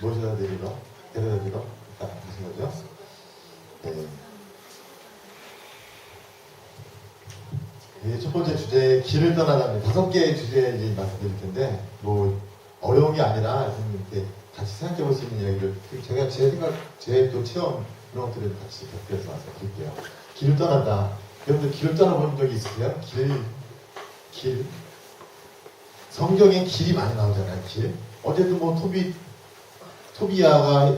모셔다 드리러, 데려다 드리러 무슨 거죠? 네. 첫 번째 주제, 길을 떠나답니다. 5개의 주제 이제 말씀드릴 텐데, 뭐, 어려운 게 아니라 좀 이렇게 같이 생각해 볼 수 있는 이야기를, 제가 제 생각, 제 또 체험, 이런 것들을 같이 곁들여서 말씀드릴게요. 길을 떠난다. 여러분들 길을 떠나본 적이 있으세요? 길. 성경에 길이 많이 나오잖아요, 길. 어제도 뭐 토비아가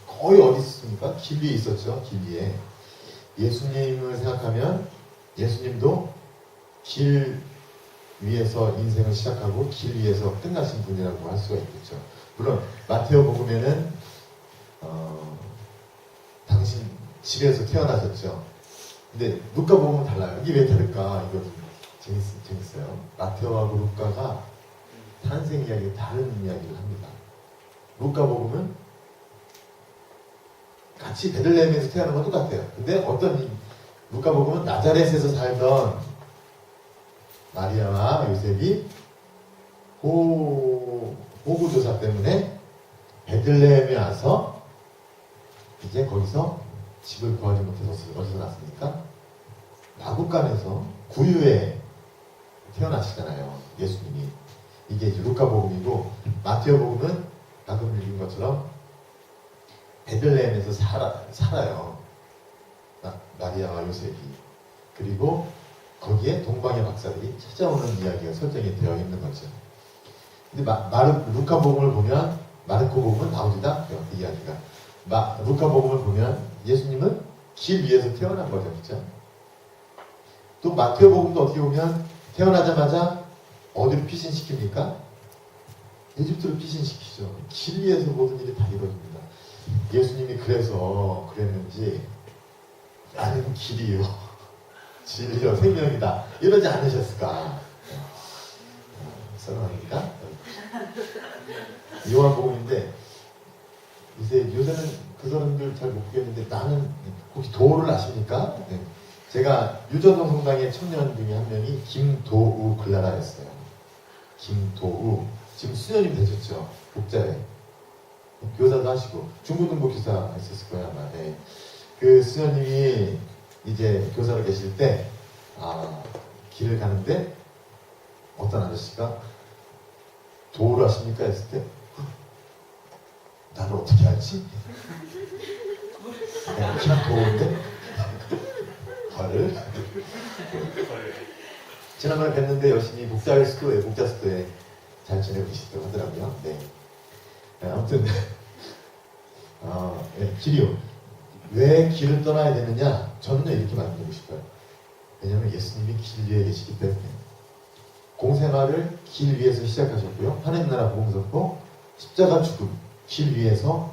거의 어디 있습니까? 길 위에 있었죠, 길 위에. 예수님을 생각하면 예수님도 길 위에서 인생을 시작하고 길 위에서 끝나신 분이라고 할 수가 있겠죠. 물론 마테오 복음에는 당신 집에서 태어나셨죠. 근데 루카 복음은 달라요. 이게 왜 다를까? 이거 재밌어요. 마테오하고 루카가 탄생 이야기 다른 이야기를 합니다. 루카 복음은 같이 베들레헴에서 태어난 건 똑같아요. 근데 루카 복음은 나자렛에서 살던 마리아와 요셉이 호구조사 때문에 베들레헴에 와서 이제 거기서 집을 구하지 못해서 어디서 났습니까? 마구간에서 구유에 태어나시잖아요. 예수님이. 이게 이제 루카 복음이고, 마테오 복음은 방금 읽은 것처럼 베들레헴에서 살아요. 마리아와 요셉이. 그리고 거기에 동방의 박사들이 찾아오는 이야기가 설정이 되어 있는 거죠. 근데 루카 복음을 보면, 마르코 복음은 나오지도 않고요, 그 이야기가. 루카 복음을 보면 예수님은 길 위에서 태어난 거죠, 그렇죠? 또 마테오 복음도 어떻게 보면 태어나자마자 어디로 피신시킵니까? 에집트로 피신시키죠. 길 위에서 모든 일이 다 이루어집니다. 예수님이 그래서 그랬는지, 나는 길이요, 진리요, 생명이다, 이러지 않으셨을까? 설명합니까? 요한복음인데, 요새는 그 사람들 잘 못 보겠는데, 나는 혹시 도우를 아십니까? 네. 제가 유전동 성당의 청년 중에 한 명이 김도우 글라라였어요. 김도우. 지금 수녀님 되셨죠? 복자에. 교사도 하시고, 중고등부 교사 했었을 거예요, 아마. 네. 그 수녀님이 이제 교사로 계실 때, 길을 가는데, 어떤 아저씨가 도우를 하십니까? 했을 때, 나를 어떻게 알지? 내가 김도우인데? 헐. 지난번에 뵀는데 열심히 복자수도에 잘 지내고 계시다고 하더라고요. 네. 아무튼, 길이요. 왜 길을 떠나야 되느냐? 저는 이렇게 말씀드리고 싶어요. 왜냐하면 예수님이 길 위에 계시기 때문에. 공생활을 길 위에서 시작하셨고요. 하나님 나라 복음서고 십자가 죽음, 길 위에서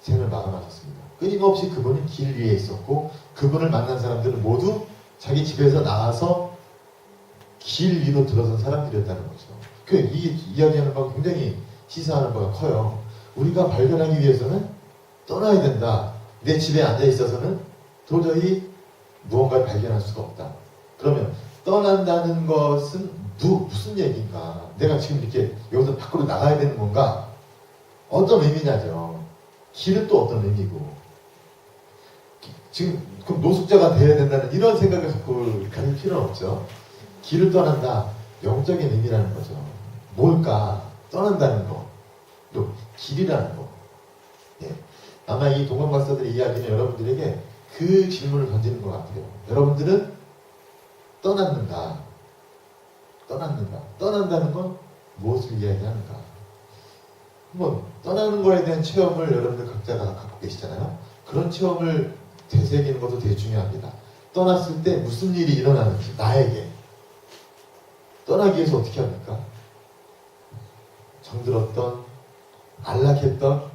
생을 마감하셨습니다. 끊임없이 그분은 길 위에 있었고, 그분을 만난 사람들은 모두 자기 집에서 나와서 길 위로 들어선 사람들이었다는 거죠. 이 이야기하는 바가 굉장히 시사하는 바가 커요. 우리가 발견하기 위해서는 떠나야 된다. 내 집에 앉아 있어서는 도저히 무언가를 발견할 수가 없다. 그러면 떠난다는 것은 무슨 얘기인가? 내가 지금 이렇게 여기서 밖으로 나가야 되는 건가? 어떤 의미냐죠. 길은 또 어떤 의미고. 지금 그럼 노숙자가 되어야 된다는 이런 생각을 자꾸 가질 필요는 없죠. 길을 떠난다. 영적인 의미라는 거죠. 뭘까? 떠난다는 거. 또 길이라는 거. 예. 아마 이 동방박사들의 이야기는 여러분들에게 그 질문을 던지는 것 같아요. 여러분들은 떠난다. 떠난다는 건 무엇을 이야기하는가? 한번 떠나는 거에 대한 체험을 여러분들 각자가 갖고 계시잖아요. 그런 체험을 되새기는 것도 되게 중요합니다. 떠났을 때 무슨 일이 일어나는지, 나에게. 떠나기 위해서 어떻게 합니까? 정들었던, 안락했던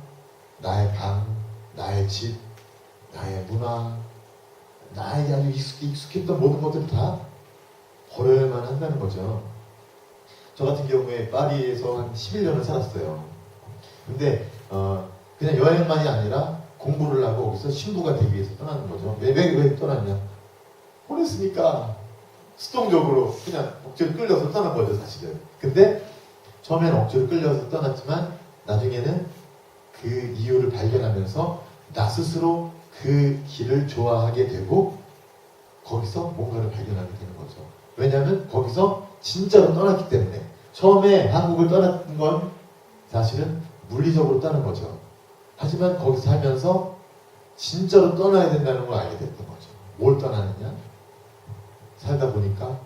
나의 방, 나의 집, 나의 문화, 나에게 아주 익숙했던 모든 것들을 다 버려야만 한다는 거죠. 저 같은 경우에 파리에서 한 11년을 살았어요. 근데 그냥 여행만이 아니라 공부를 하고 거기서 신부가 되기 위해서 떠나는 거죠. 왜 떠났냐? 보냈으니까 수동적으로 그냥 억지로 끌려서 떠난 거죠, 사실은. 근데 처음에는 억지로 끌려서 떠났지만 나중에는 그 이유를 발견하면서 나 스스로 그 길을 좋아하게 되고 거기서 뭔가를 발견하게 되는 거죠. 왜냐하면 거기서 진짜로 떠났기 때문에. 처음에 한국을 떠났던 건 사실은 물리적으로 떠난 거죠. 하지만 거기서 살면서 진짜로 떠나야 된다는 걸 알게 됐던 거죠. 뭘 떠나느냐? 살다 보니까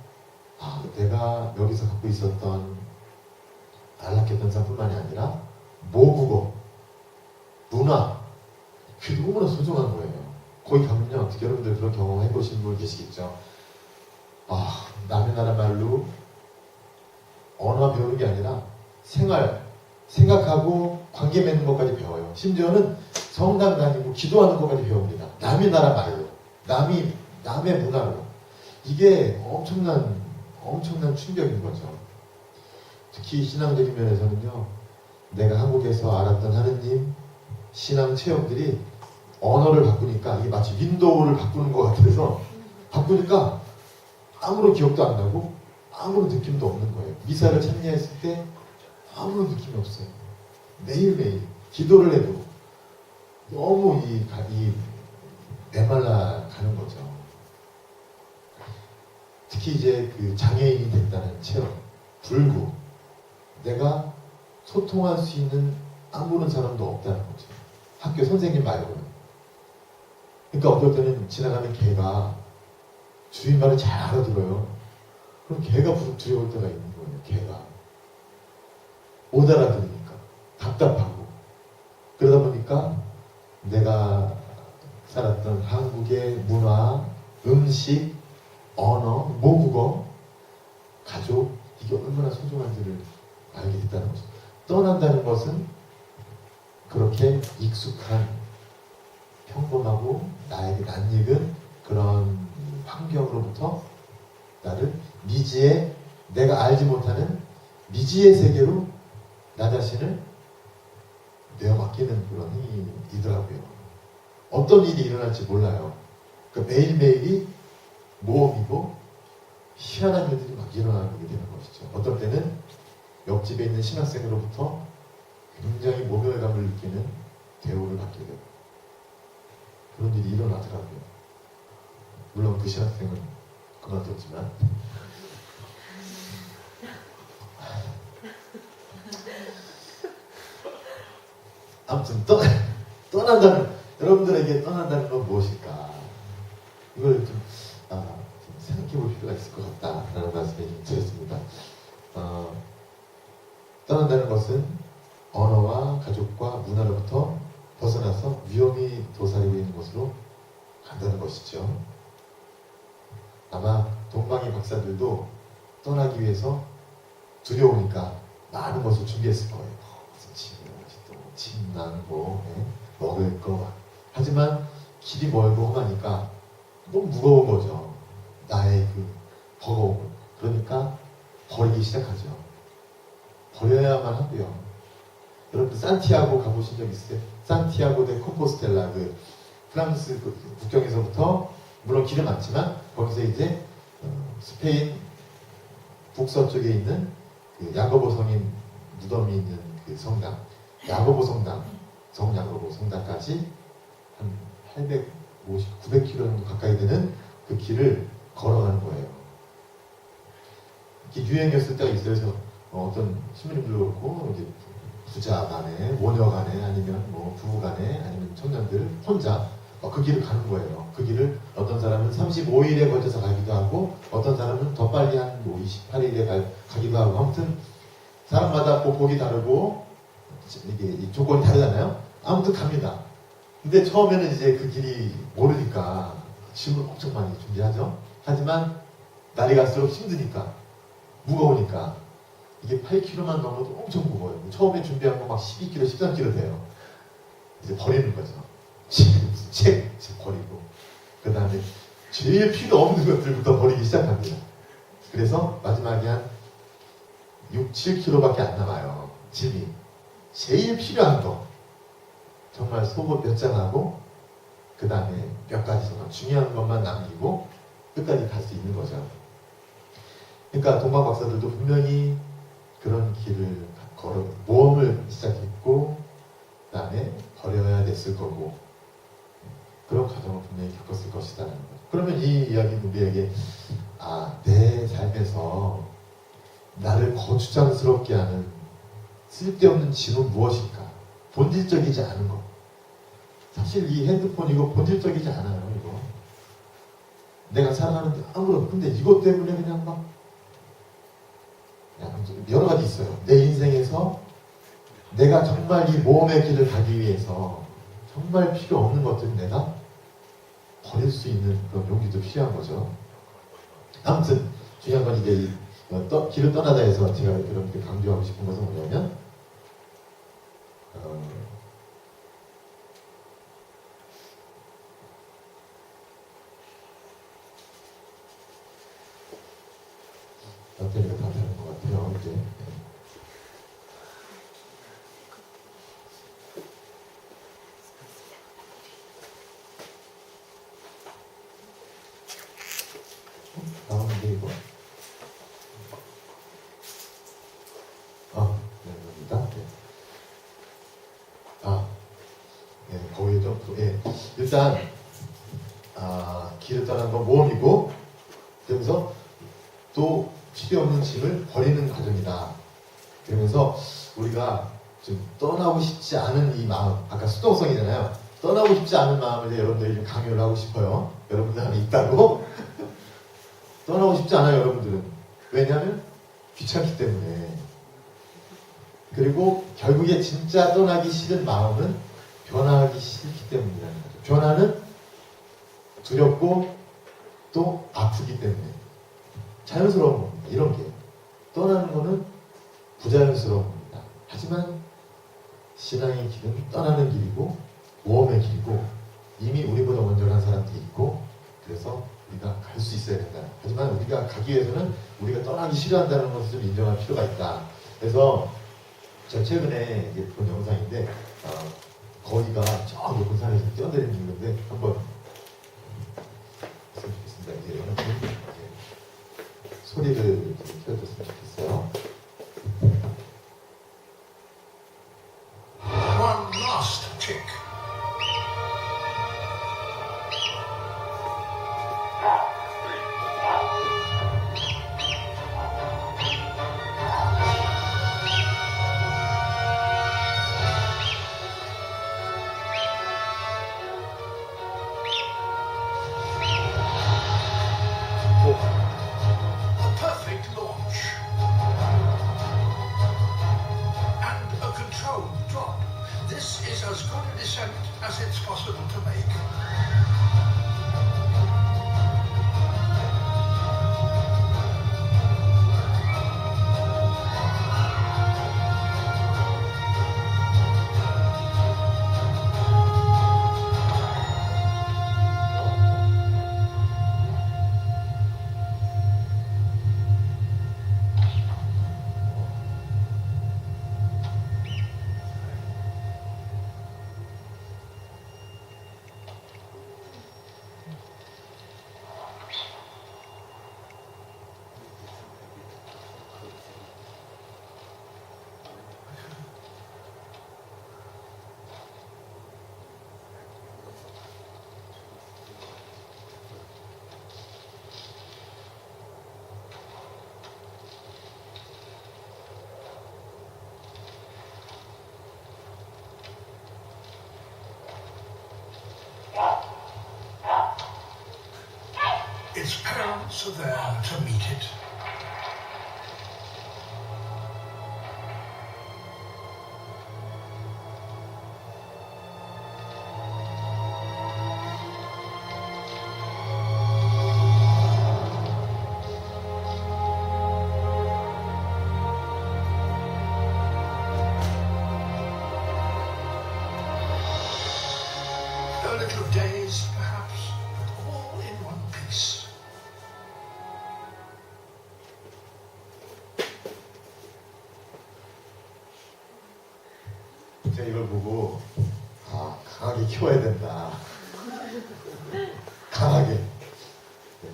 내가 여기서 갖고 있었던 안락했던 삶뿐만이 아니라 모국어, 문화, 그게 너무나 소중한 거예요. 거기 가면요, 어떻게 여러분들 그런 경험 해보신 분 계시겠죠? 남의 나라 말로 언어 배우는 게 아니라 생활, 생각하고 관계 맺는 것까지 배워요. 심지어는 성당 다니고 기도하는 것까지 배웁니다. 남의 나라 말로, 남의 문화로. 이게 엄청난 충격인 거죠. 특히 신앙적인 면에서는요, 내가 한국에서 알았던 하느님, 신앙 체험들이 언어를 바꾸니까 이게 마치 윈도우를 바꾸는 것 같아서 바꾸니까 아무런 기억도 안 나고 아무런 느낌도 없는 거예요. 미사를 참여했을 때 아무런 느낌이 없어요. 매일매일 기도를 해도 너무 메말라 가는 거죠. 특히 이제 그 장애인이 됐다는 체험, 불구, 내가 소통할 수 있는 아무런 사람도 없다는 거죠. 학교 선생님 말고는. 그러니까 어떨 때는 지나가는 개가 주인 말을 잘 알아들어요. 그럼 개가 두려울 때가 있는 거예요. 개가 못 알아들으니까 답답하고. 그러다 보니까 내가 살았던 한국의 문화, 음식, 언어, 모국어, 가족, 이게 얼마나 소중한지를 알게 됐다는 거죠. 떠난다는 것은 그렇게 익숙한, 평범하고 나에게 낯익은 그런 환경으로부터 나를 미지의, 내가 알지 못하는 미지의 세계로 나 자신을 내어 맡기는 그런 힘이더라고요. 어떤 일이 일어날지 몰라요. 그러니까 매일매일이 모험이고 희한한 일들이 막 일어나게 되는 것이죠. 어떤 때는 옆집에 있는 신학생으로부터 굉장히 모멸감을 느끼는 대우를 받게 되고 그런 일이 일어나더라고요. 물론 그 신학생은 그만뒀지만 아무튼 여러분들에게 떠난다는 건 무엇일까? 이걸 좀 생각해 볼 필요가 있을 것 같다라는 말씀이 좀 드렸습니다. 떠난다는 것은 언어와 가족과 문화로부터 벗어나서 위험이 도사리고 있는 곳으로 간다는 것이죠. 아마 동방의 박사들도 떠나기 위해서 두려우니까 많은 것을 준비했을 거예요. 침 나고 먹을 거. 하지만 길이 멀고 험하니까 너무 무거운 거죠. 나의 그 버거움을. 그러니까 버리기 시작하죠. 버려야만 하고요. 여러분 산티아고 가보신 적 있으세요? 산티아고 데 콤포스텔라, 그 프랑스 그 국경에서부터 물론 길은 많지만 거기서 이제 스페인 북서쪽에 있는 그 야고보 성인 무덤이 있는 그 성당, 야고보 성당, 성야고보 성당까지 한 850, 900km 정도 가까이 되는 그 길을 걸어가는 거예요. 이렇게 유행이었을 때가 있어요. 그래서 어떤 신부님들도 그렇고 이제 부자 간에, 모녀 간에, 아니면 뭐 부부 간에, 아니면 청년들 혼자 그 길을 가는 거예요. 그 길을 어떤 사람은 35일에 걸쳐서 가기도 하고 어떤 사람은 더 빨리 한 28일에 가기도 하고, 아무튼 사람마다 복이 다르고 이게 조건이 다르잖아요. 아무튼 갑니다. 근데 처음에는 이제 그 길이 모르니까 짐을 엄청 많이 준비하죠. 하지만 날이 갈수록 힘드니까, 무거우니까 이게 8kg만 넘어도 엄청 무거워요. 처음에 준비한 거 막 12kg, 13kg 돼요. 이제 버리는 거죠. 책 버리고, 그 다음에 제일 필요 없는 것들부터 버리기 시작합니다. 그래서 마지막에 한 6, 7kg밖에 안 남아요. 짐이. 제일 필요한 거, 정말 속옷 몇 장하고 그 다음에 몇 가지 정말 중요한 것만 남기고 끝까지 갈 수 있는 거죠. 그러니까 동방 박사들도 분명히 그런 길을 걸어 모험을 시작했고, 그 다음에 됐을 거고 그런 과정을 분명히 겪었을 것이다라는 거죠. 그러면 이 이야기는 우리에게 내 삶에서 나를 거추장스럽게 하는 쓸데없는 짐은 무엇일까? 본질적이지 않은 것. 사실 이 핸드폰 이거 본질적이지 않아요. 이거 내가 살아가는데 아무런, 근데 이것 때문에 그냥 막 여러 가지 있어요. 내 인생에서 내가 정말 이 모험의 길을 가기 위해서 정말 필요 없는 것들을 내가 버릴 수 있는 그런 용기도 필요한 거죠. 아무튼 중요한 건 이제 길을 떠나다 해서 제가 여러분께 강조하고 싶은 것은 뭐냐면 배터리가 다 되는 것 같아요. 이제 나오는데 이거 네, 여기다. 네, 거의 점프. 일단 길을 떠나는 건 모험이고, 그러면서 또 필요 없는 짐을 버리는 과정이다. 그러면서 우리가 좀 떠나고 싶지 않은 이 마음, 아까 수동성이잖아요. 떠나고 싶지 않은 마음을 이제 여러분들이 좀 강요를 하고 싶어요. 여러분들 안에 있다고. 떠나고 싶지 않아요, 여러분들은. 왜냐하면 귀찮기 때문에. 그리고 결국에 진짜 떠나기 싫은 마음은 변화하기 싫기 때문이라는 거죠. 변화는 두렵고 또 아프기 때문에. 자연스러운 겁니다. 이런 게. 떠나는 거는 부자연스러운 겁니다. 하지만 신앙의 길은 떠나는 길이고 모험의 길이고 이미 우리보다 먼저 간 사람들이 있고 그래서 우리가 갈 수 있어야 된다. 하지만 우리가 가기 위해서는 우리가 떠나기 싫어한다는 것을 좀 인정할 필요가 있다. 그래서 제가 최근에 본 영상인데 거위가 저 높은 산에서 뛰어내리는 건데 한번 했으면 좋겠습니다. 이제 여러분 소리를 켜줬으면 좋겠어요. One last tick. A perfect launch. And a controlled drop. This is as good a descent as it's possible to make. Its parents are there to meet it. A little dazed, perhaps, but all in one piece. 제가 이걸 보고 강하게 키워야 된다. 강하게. 네.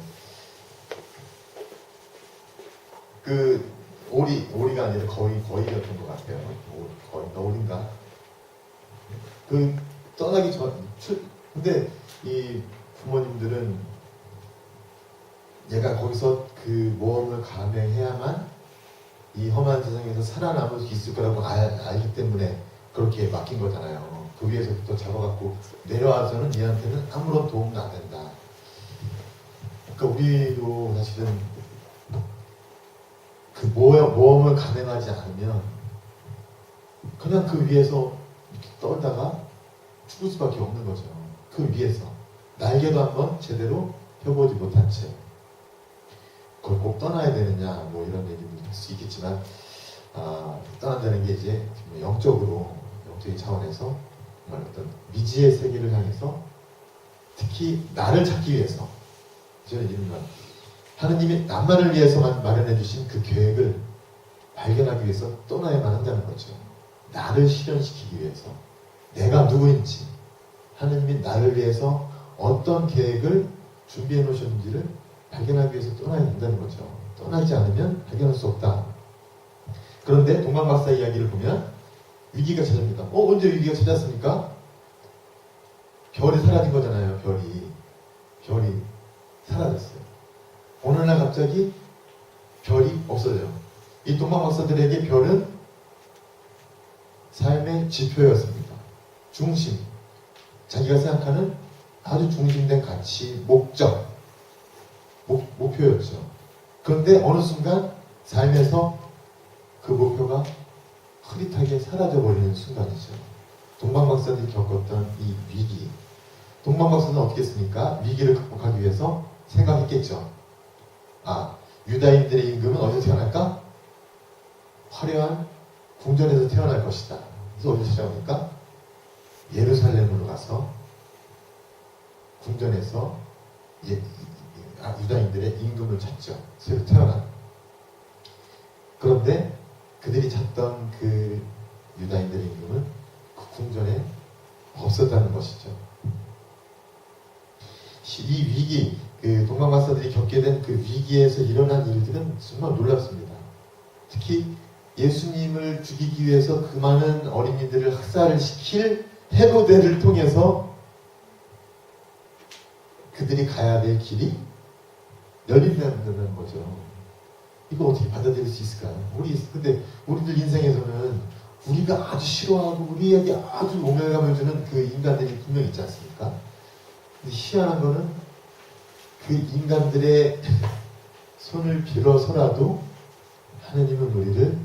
그 오리가 아니라 거위였던 것 같아요. 거위인가 오리인가. 그 떠나기 근데 이 부모님들은 얘가 거기서 그 모험을 감행해야만 이 험한 세상에서 살아남을 수 있을 거라고 알기 때문에 그렇게 맡긴 거잖아요. 그 위에서부터 잡아갖고 내려와서는 얘한테는 아무런 도움도 안 된다. 그러니까 우리도 사실은 그 모험을 감행하지 않으면 그냥 그 위에서 이렇게 떨다가 죽을 수밖에 없는 거죠. 그 위에서 날개도 한번 제대로 펴보지 못한 채 그걸 꼭 떠나야 되느냐 뭐 이런 얘기도 할 수 있겠지만 떠난다는 게 이제 영적인 차원에서 정말 어떤 미지의 세계를 향해서 특히 나를 찾기 위해서 저는 이런 하느님이 나만을 위해서만 마련해 주신 그 계획을 발견하기 위해서 떠나야만 한다는 거죠. 나를 실현시키기 위해서 내가 누구인지 하느님이 나를 위해서 어떤 계획을 준비해 놓으셨는지를 발견하기 위해서 떠나야 된다는 거죠. 떠나지 않으면 발견할 수 없다. 그런데 동방박사 이야기를 보면 위기가 찾아옵니다. 언제 위기가 찾았습니까? 별이 사라진 거잖아요. 별이 사라졌어요. 어느 날 갑자기 별이 없어져요. 이 동방박사들에게 별은 삶의 지표였습니다. 중심, 자기가 생각하는 아주 중심된 가치, 목적, 목표였죠. 그런데 어느 순간 삶에서 그 목표가 흐릿하게 사라져버리는 순간이죠. 동방박사들이 겪었던 이 위기. 동방박사는 어떻게 했습니까? 위기를 극복하기 위해서 생각했겠죠. 유다인들의 임금은 어디서 태어날까? 화려한 궁전에서 태어날 것이다. 그래서 어디서 찾아옵니까? 예루살렘으로 가서 궁전에서 유다인들의 임금을 찾죠. 새로 태어난. 그런데 그들이 찾던 그 유다인들의 임금은 그 궁전에 없었다는 것이죠. 이 위기, 그 동방박사들이 겪게 된 그 위기에서 일어난 일들은 정말 놀랍습니다. 특히 예수님을 죽이기 위해서 그 많은 어린이들을 학살을 시킬 헤로데를 통해서 그들이 가야 될 길이 열린다는 거죠. 이거 어떻게 받아들일 수 있을까요? 근데 우리들 인생에서는 우리가 아주 싫어하고 우리에게 아주 오멸감을 주는 그 인간들이 분명히 있지 않습니까? 근데 희한한 거는 그 인간들의 손을 빌어서라도 하느님은 우리를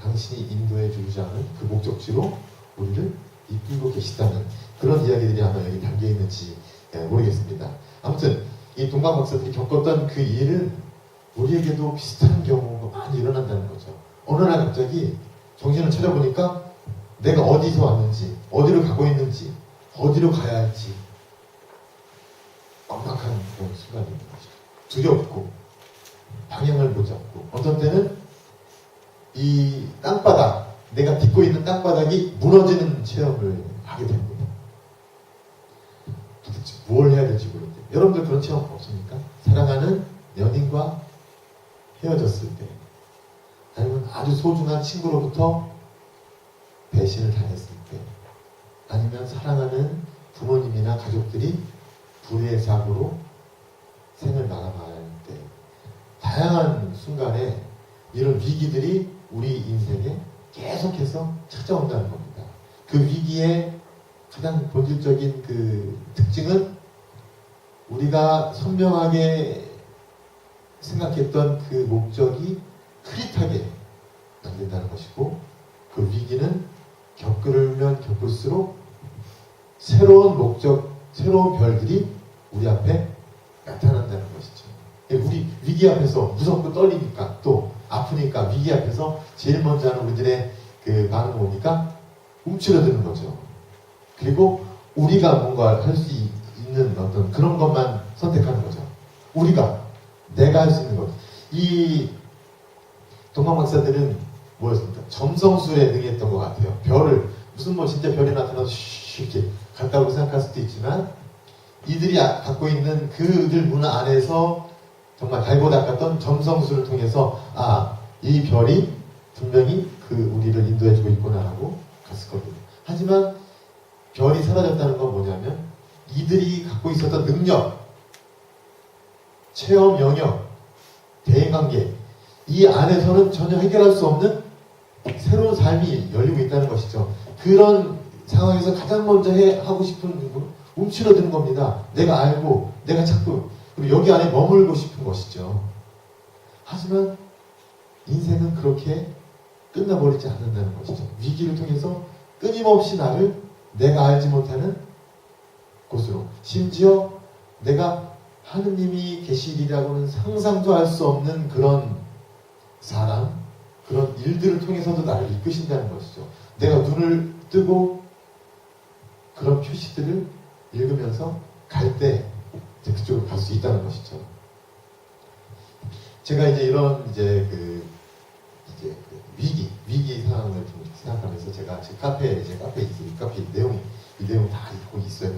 당신이 인도해 주고자 하는 그 목적지로 우리를 이끌고 계시다는 그런 이야기들이 아마 여기 담겨 있는지 모르겠습니다. 아무튼 이 동방박사들이 겪었던 그 일은 우리에게도 비슷한 경우가 많이 일어난다는 거죠. 어느 날 갑자기 정신을 차려보니까 내가 어디서 왔는지, 어디로 가고 있는지, 어디로 가야 할지 막막한 그런 순간이 있는 거죠. 두렵고 방향을 못 잡고 어떤 때는 이 땅바닥, 내가 딛고 있는 땅바닥이 무너지는 체험을 하게 됩니다. 도대체 뭘 해야 될지 모르겠어요. 여러분들 그런 체험 없습니까? 사랑하는 연인과 헤어졌을 때, 아니면 아주 소중한 친구로부터 배신을 당했을 때, 아니면 사랑하는 부모님이나 가족들이 불의의 사고로 생을 마감할 때, 다양한 순간에 이런 위기들이 우리 인생에 계속해서 찾아온다는 겁니다. 그 위기의 가장 본질적인 그 특징은 우리가 선명하게 생각했던 그 목적이 흐릿하게 안 된다는 것이고, 그 위기는 겪으면 겪을수록 새로운 목적, 새로운 별들이 우리 앞에 나타난다는 것이죠. 우리 위기 앞에서 무섭고 떨리니까, 또 아프니까 위기 앞에서 제일 먼저 하는 우리들의 그 반응은 뭡니까? 움츠러드는 거죠. 그리고 우리가 뭔가 할 수 있는 어떤 그런 것만 선택하는 거죠. 내가 할 수 있는 것. 이 동방박사들은 뭐였습니까? 점성술에 능했던 것 같아요. 별을, 무슨 진짜 별이 나타나서 이렇게 간다고 생각할 수도 있지만, 이들이 갖고 있는 그들 문화 안에서 정말 달고 닦았던 점성술을 통해서 이 별이 분명히 우리를 인도해주고 있구나 하고 갔을 겁니다. 하지만 별이 사라졌다는 건 뭐냐면 이들이 갖고 있었던 능력, 체험 영역, 대인관계 이 안에서는 전혀 해결할 수 없는 새로운 삶이 열리고 있다는 것이죠. 그런 상황에서 가장 먼저 하고 싶은 부분 움츠러드는 겁니다. 내가 알고 내가 찾고 그리고 여기 안에 머물고 싶은 것이죠. 하지만 인생은 그렇게 끝나버리지 않는다는 것이죠. 위기를 통해서 끊임없이 나를 내가 알지 못하는 곳으로 심지어 내가 하느님이 계시리라고는 상상도 할 수 없는 그런 사람 그런 일들을 통해서도 나를 이끄신다는 것이죠. 내가 눈을 뜨고 그런 표시들을 읽으면서 갈 때 그쪽으로 갈 수 있다는 것이죠. 제가 이제 이런 위기 상황을 좀 생각하면서 제가 제 카페에 있어요. 이 카페 이 내용 다 읽고 있어요.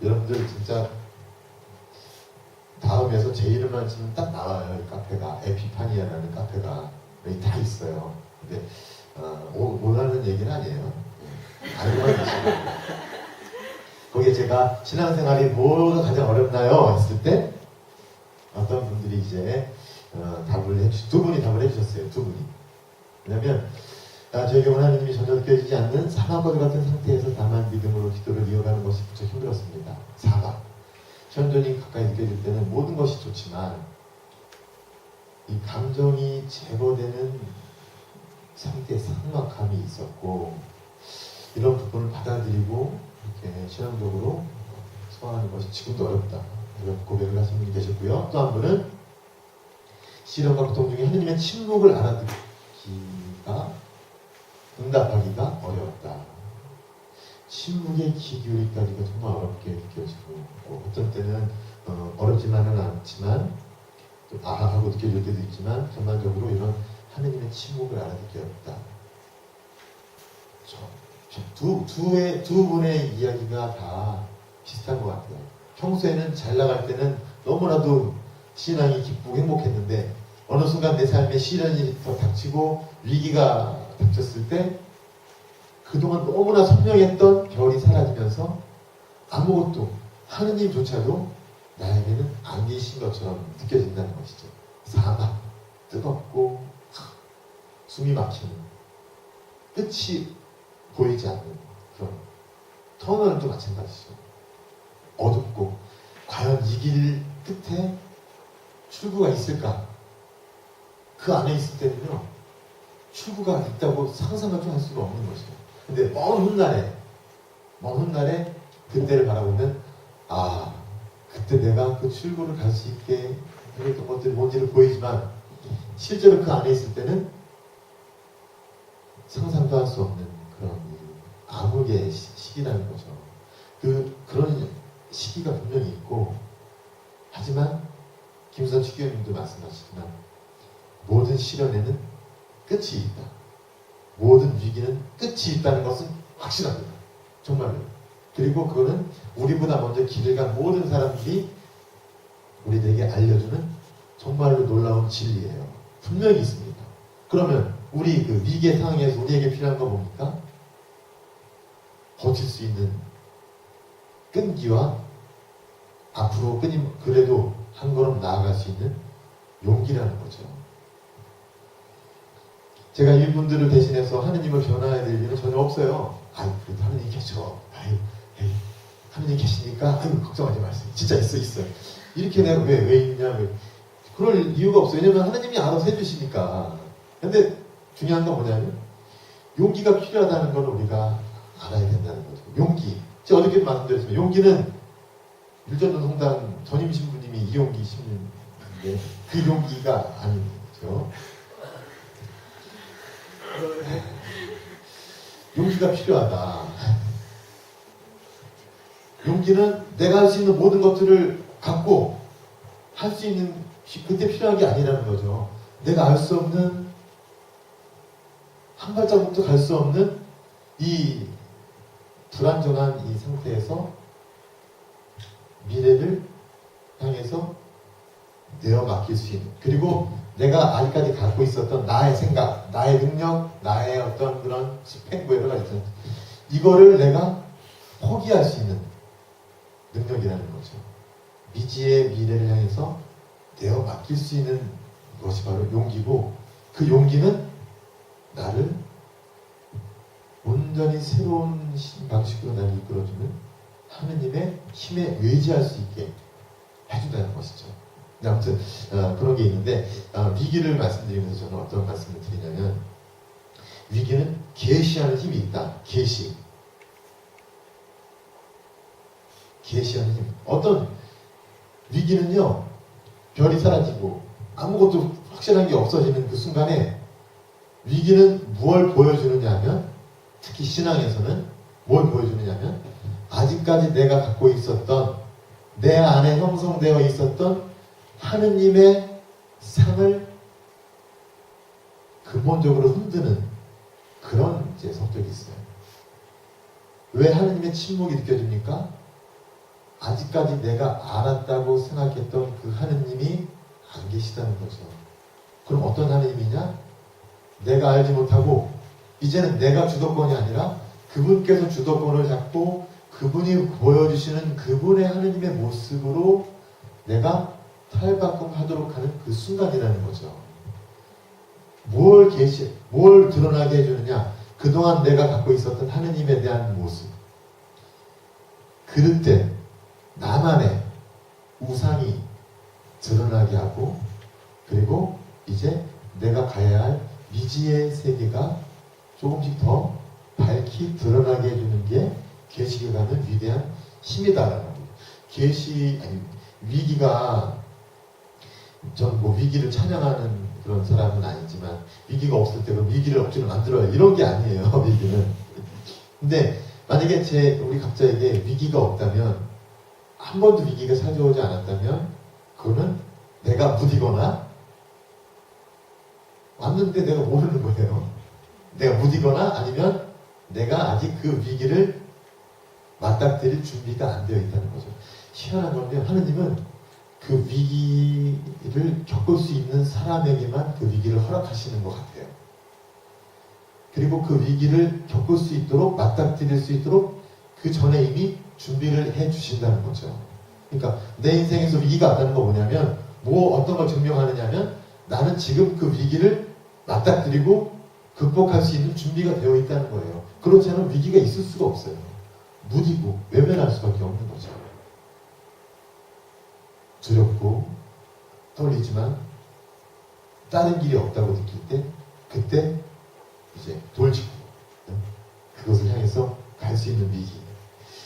여러분들 진짜 다음에서 제 이름만 치면 딱 나와요. 이 카페가 에피파니아라는 카페가 여기 다 있어요. 근데 원하는 얘기는 아니에요. 알고만 계시고 거기에 제가 신앙생활이 뭐가 가장 어렵나요? 했을 때 어떤 분들이 이제 두 분이 답을 해주셨어요. 두 분이. 왜냐면 저희 경우 하나님이 전혀 느껴지지 않는 사막과 같은 상태에서 다만 믿음으로 기도를 이어가는 것이 무척 힘들었습니다. 사막. 현존이 가까이 느껴질 때는 모든 것이 좋지만 이 감정이 제거되는 상태의 삭막함이 있었고 이런 부분을 받아들이고 이렇게 신앙적으로 소화하는 것이 지금도 어렵다. 이런 고백을 하신 분이 계셨고요. 또 한 분은 시련과 고통 중에 하느님의 침묵을 응답하기가 어려웠다. 침묵에 귀 기울이기가 정말 어렵게 느껴지고 어떤 때는 어렵지만은 않지만 좀 하고 느껴질 때도 있지만 전반적으로 이런 하느님의 침묵을 알아듣기 어렵다. 두 분의 이야기가 다 비슷한 것 같아요. 평소에는 잘 나갈 때는 너무나도 신앙이 기쁘고 행복했는데 어느 순간 내 삶에 시련이 더 닥치고 위기가 닥쳤을 때 그동안 너무나 선명했던 별이 사라지면서 아무것도 하느님조차도 나에게는 안 계신 것처럼 느껴진다는 것이죠. 사막, 뜨겁고 숨이 막히는 끝이 보이지 않는 그런 터널도 마찬가지죠. 어둡고 과연 이 길 끝에 출구가 있을까? 그 안에 있을 때는요 출구가 있다고 상상도 할 수가 없는 것이죠. 근데 먼 훗날에 그때를 바라보면 그때 내가 그 출구를 갈 수 있게 했던 것들이 뭔지를 보이지만 실제로 그 안에 있을 때는 상상도 할 수 없는 그런 암흑의 시기라는 거죠. 그런 시기가 분명히 있고 하지만 김수산 추기현님도 말씀하시지만 모든 시련에는 끝이 있다. 모든 위기는 끝이 있다는 것은 확실합니다. 정말로. 그리고 그거는 우리보다 먼저 길을 간 모든 사람들이 우리들에게 알려주는 정말로 놀라운 진리예요. 분명히 있습니다. 그러면 우리 그 위기의 상황에서 우리에게 필요한 건 뭡니까? 버틸 수 있는 끈기와 앞으로 그래도 한 걸음 나아갈 수 있는 용기라는 거죠. 제가 이분들을 대신해서 하느님을 변화해야 될 일은 전혀 없어요. 그래도 하느님 계셔. 하느님 계시니까 걱정하지 마세요. 진짜 있어요. 이렇게 내가 왜 있냐 그럴 이유가 없어요. 왜냐면 하느님이 알아서 해주시니까. 근데 중요한 건 뭐냐면 용기가 필요하다는 걸 우리가 알아야 된다는 거죠. 용기. 제가 어저께도 말씀드렸지만 용기는 율전도 성당 전임 신부님이 이용기 신부인데 그 용기가 아니죠. 용기가 필요하다. 용기는 내가 할 수 있는 모든 것들을 갖고 할 수 있는 그때 필요한 게 아니라는 거죠. 내가 알 수 없는 한 발자국도 갈 수 없는 이 불안정한 이 상태에서 미래를 향해서 내어 맡길 수 있는, 그리고 내가 아직까지 갖고 있었던 나의 생각, 나의 능력, 나의 어떤 그런 스펙, 뭐 여러 가지 있잖아요. 이거를 내가 포기할 수 있는 능력이라는 거죠. 미지의 미래를 향해서 내어 맡길 수 있는 것이 바로 용기고, 그 용기는 나를 온전히 새로운 방식으로 나를 이끌어주는 하느님의 힘에 의지할 수 있게 해준다는 것이죠. 아무튼 그런 게 있는데, 위기를 말씀드리면서 저는 어떤 말씀을 드리냐면, 위기는 계시하는 힘이 있다. 계시하는 힘. 어떤 위기는요, 별이 사라지고 아무것도 확실한 게 없어지는 그 순간에, 위기는 무엇을 보여주느냐 하면, 특히 신앙에서는 뭘 보여주느냐 하면, 아직까지 내가 갖고 있었던, 내 안에 형성되어 있었던 하느님의 상을 근본적으로 흔드는 그런 이제 성격이 있어요. 왜 하느님의 침묵이 느껴집니까? 아직까지 내가 알았다고 생각했던 그 하느님이 안 계시다는 거죠. 그럼 어떤 하느님이냐? 내가 알지 못하고 이제는 내가 주도권이 아니라 그분께서 주도권을 잡고 그분이 보여주시는 그분의 하느님의 모습으로 내가 탈바꿈하도록 하는 그 순간이라는 거죠. 뭘 드러나게 해주느냐? 그동안 내가 갖고 있었던 하느님에 대한 모습. 그럴 때 나만의 우상이 드러나게 하고, 그리고 이제 내가 가야 할 미지의 세계가 조금씩 더 밝히 드러나게 해주는 게 계시를 가는 위대한 힘이다라는 거예요. 위기가, 전 뭐 위기를 찬양하는 그런 사람은 아니지만, 위기가 없을 때 그럼 위기를 억지로 만들어요, 이런 게 아니에요. 위기는. 근데 만약에 우리 각자에게 위기가 없다면, 한 번도 위기가 찾아오지 않았다면, 그거는 내가 무디거나, 왔는데 내가 모르는 거예요. 내가 무디거나, 아니면 내가 아직 그 위기를 맞닥뜨릴 준비가 안 되어 있다는 거죠. 희한한 건데, 하느님은 그 위기를 겪을 수 있는 사람에게만 그 위기를 허락하시는 것 같아요. 그리고 그 위기를 겪을 수 있도록, 맞닥뜨릴 수 있도록 그 전에 이미 준비를 해 주신다는 거죠. 그러니까 내 인생에서 위기가 왔다는 건 뭐냐면, 어떤 걸 증명하느냐면, 나는 지금 그 위기를 맞닥뜨리고 극복할 수 있는 준비가 되어 있다는 거예요. 그렇지 않으면 위기가 있을 수가 없어요. 무디고 외면할 수밖에 없는 거죠. 두렵고 떨리지만 다른 길이 없다고 느낄 때, 그때 이제 돌직구, 그것을 향해서 갈 수 있는 위기.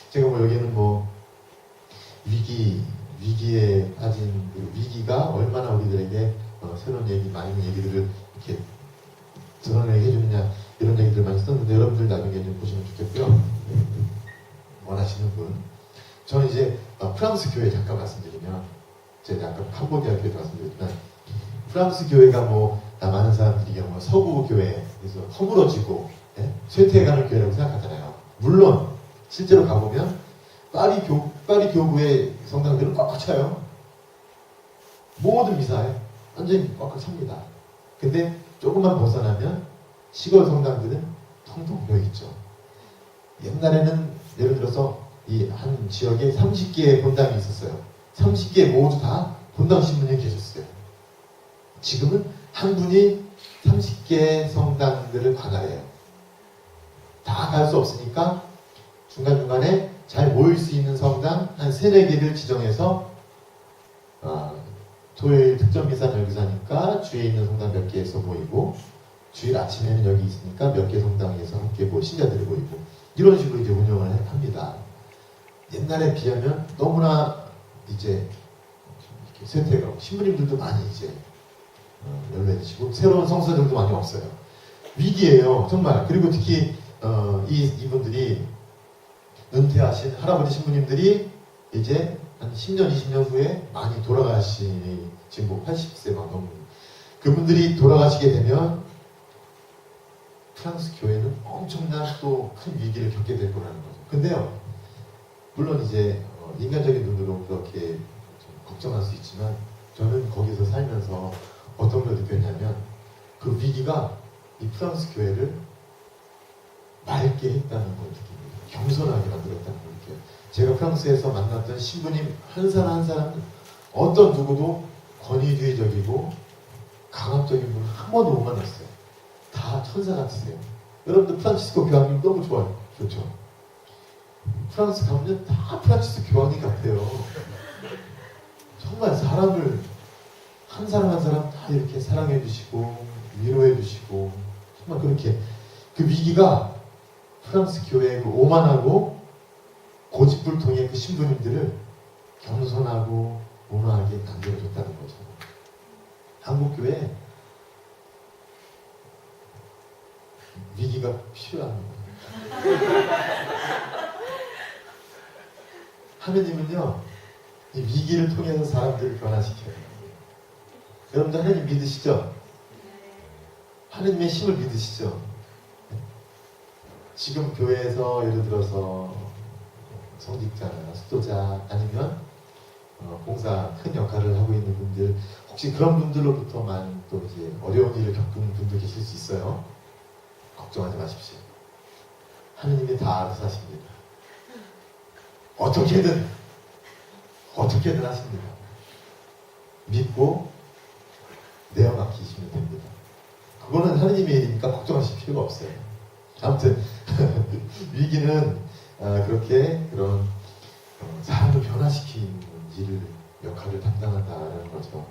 제가 뭐 여기는 뭐 위기에 빠진 그 위기가 얼마나 우리들에게 새로운 많은 얘기들을 이렇게 드러내게 해주느냐, 이런 얘기들 많이 썼는데, 여러분들 나중에 좀 보시면 좋겠고요. 원하시는 분. 저는 이제 프랑스 교회 잠깐 말씀드리면, 제가 아까 캄보디아 교회 말씀드렸지만, 프랑스 교회가 많은 사람들이 서구 교회에서 허물어지고 쇠퇴해가는 교회라고 생각하잖아요. 물론 실제로 가보면 파리 교구의 성당들은 꽉꽉 차요. 모든 미사에 완전히 꽉꽉 찹니다. 근데 조금만 벗어나면 시골 성당들은 텅텅 비어있죠. 옛날에는 예를 들어서 이 한 지역에 30개의 본당이 있었어요. 30개 모두 다 본당 신부님이 계셨어요. 지금은 한 분이 30개의 성당들을 관할해요. 다 갈 수 없으니까 중간중간에 잘 모일 수 있는 성당 한 3-4개를 지정해서, 토요일 특정 미사 열기사니까 주에 있는 성당 몇 개에서 모이고, 주일 아침에는 여기 있으니까 몇 개 성당에서 함께 신자들이 모이고, 이런 식으로 이제 운영을 합니다. 옛날에 비하면 너무나 이제 이렇게 쇠퇴가고, 신부님들도 많이 이제 연로해지시고, 새로운 성서들도 많이 없어요. 위기예요, 정말. 그리고 특히 이분들이 은퇴하신 할아버지 신부님들이 이제 한 10년, 20년 후에 많이 돌아가신, 지금 80세 막 넘는 그분들이 돌아가시게 되면 프랑스 교회는 엄청난 또 큰 위기를 겪게 될 거라는 거죠. 근데요, 물론 이제 인간적인 눈으로 그렇게 좀 걱정할 수 있지만, 저는 거기서 살면서 어떤 걸 느꼈냐면 그 위기가 이 프랑스 교회를 맑게 했다는 걸 느낍니다. 겸손하게 만들었다는 걸 느껴요. 제가 프랑스에서 만났던 신부님 한 사람 한 사람 어떤 누구도 권위주의적이고 강압적인 분을 한 번도 못 만났어요. 다 천사 같으세요. 여러분들 프란치스코 교황님 너무 좋아요. 좋죠? 프랑스 가면 다 프란치스코 교황님 같아요. 정말 사람을 한 사람 한 사람 다 이렇게 사랑해 주시고 위로해 주시고 정말 그렇게 그 위기가 프랑스 교회의 그 오만하고 고집불통의 그 신부님들을 겸손하고 온화하게 만들어줬다는 거죠. 한국 교회 위기가 필요합니다. 하느님은요, 이 위기를 통해서 사람들을 변화시켜요. 여러분들 하느님 믿으시죠? 하느님의 힘을 믿으시죠? 지금 교회에서 예를 들어서 성직자나 수도자 아니면 봉사 큰 역할을 하고 있는 분들 혹시 그런 분들로부터만 또 이제 어려운 일을 겪은 분들 계실 수 있어요. 걱정하지 마십시오. 하느님이 다 알아서 하십니다. 어떻게든 하십니다. 믿고 내어 맡기시면 됩니다. 그거는 하느님의 일이니까 걱정하실 필요가 없어요. 아무튼 위기는 그렇게 그런 사람을 변화시키는 일을 역할을 담당한다는 거죠.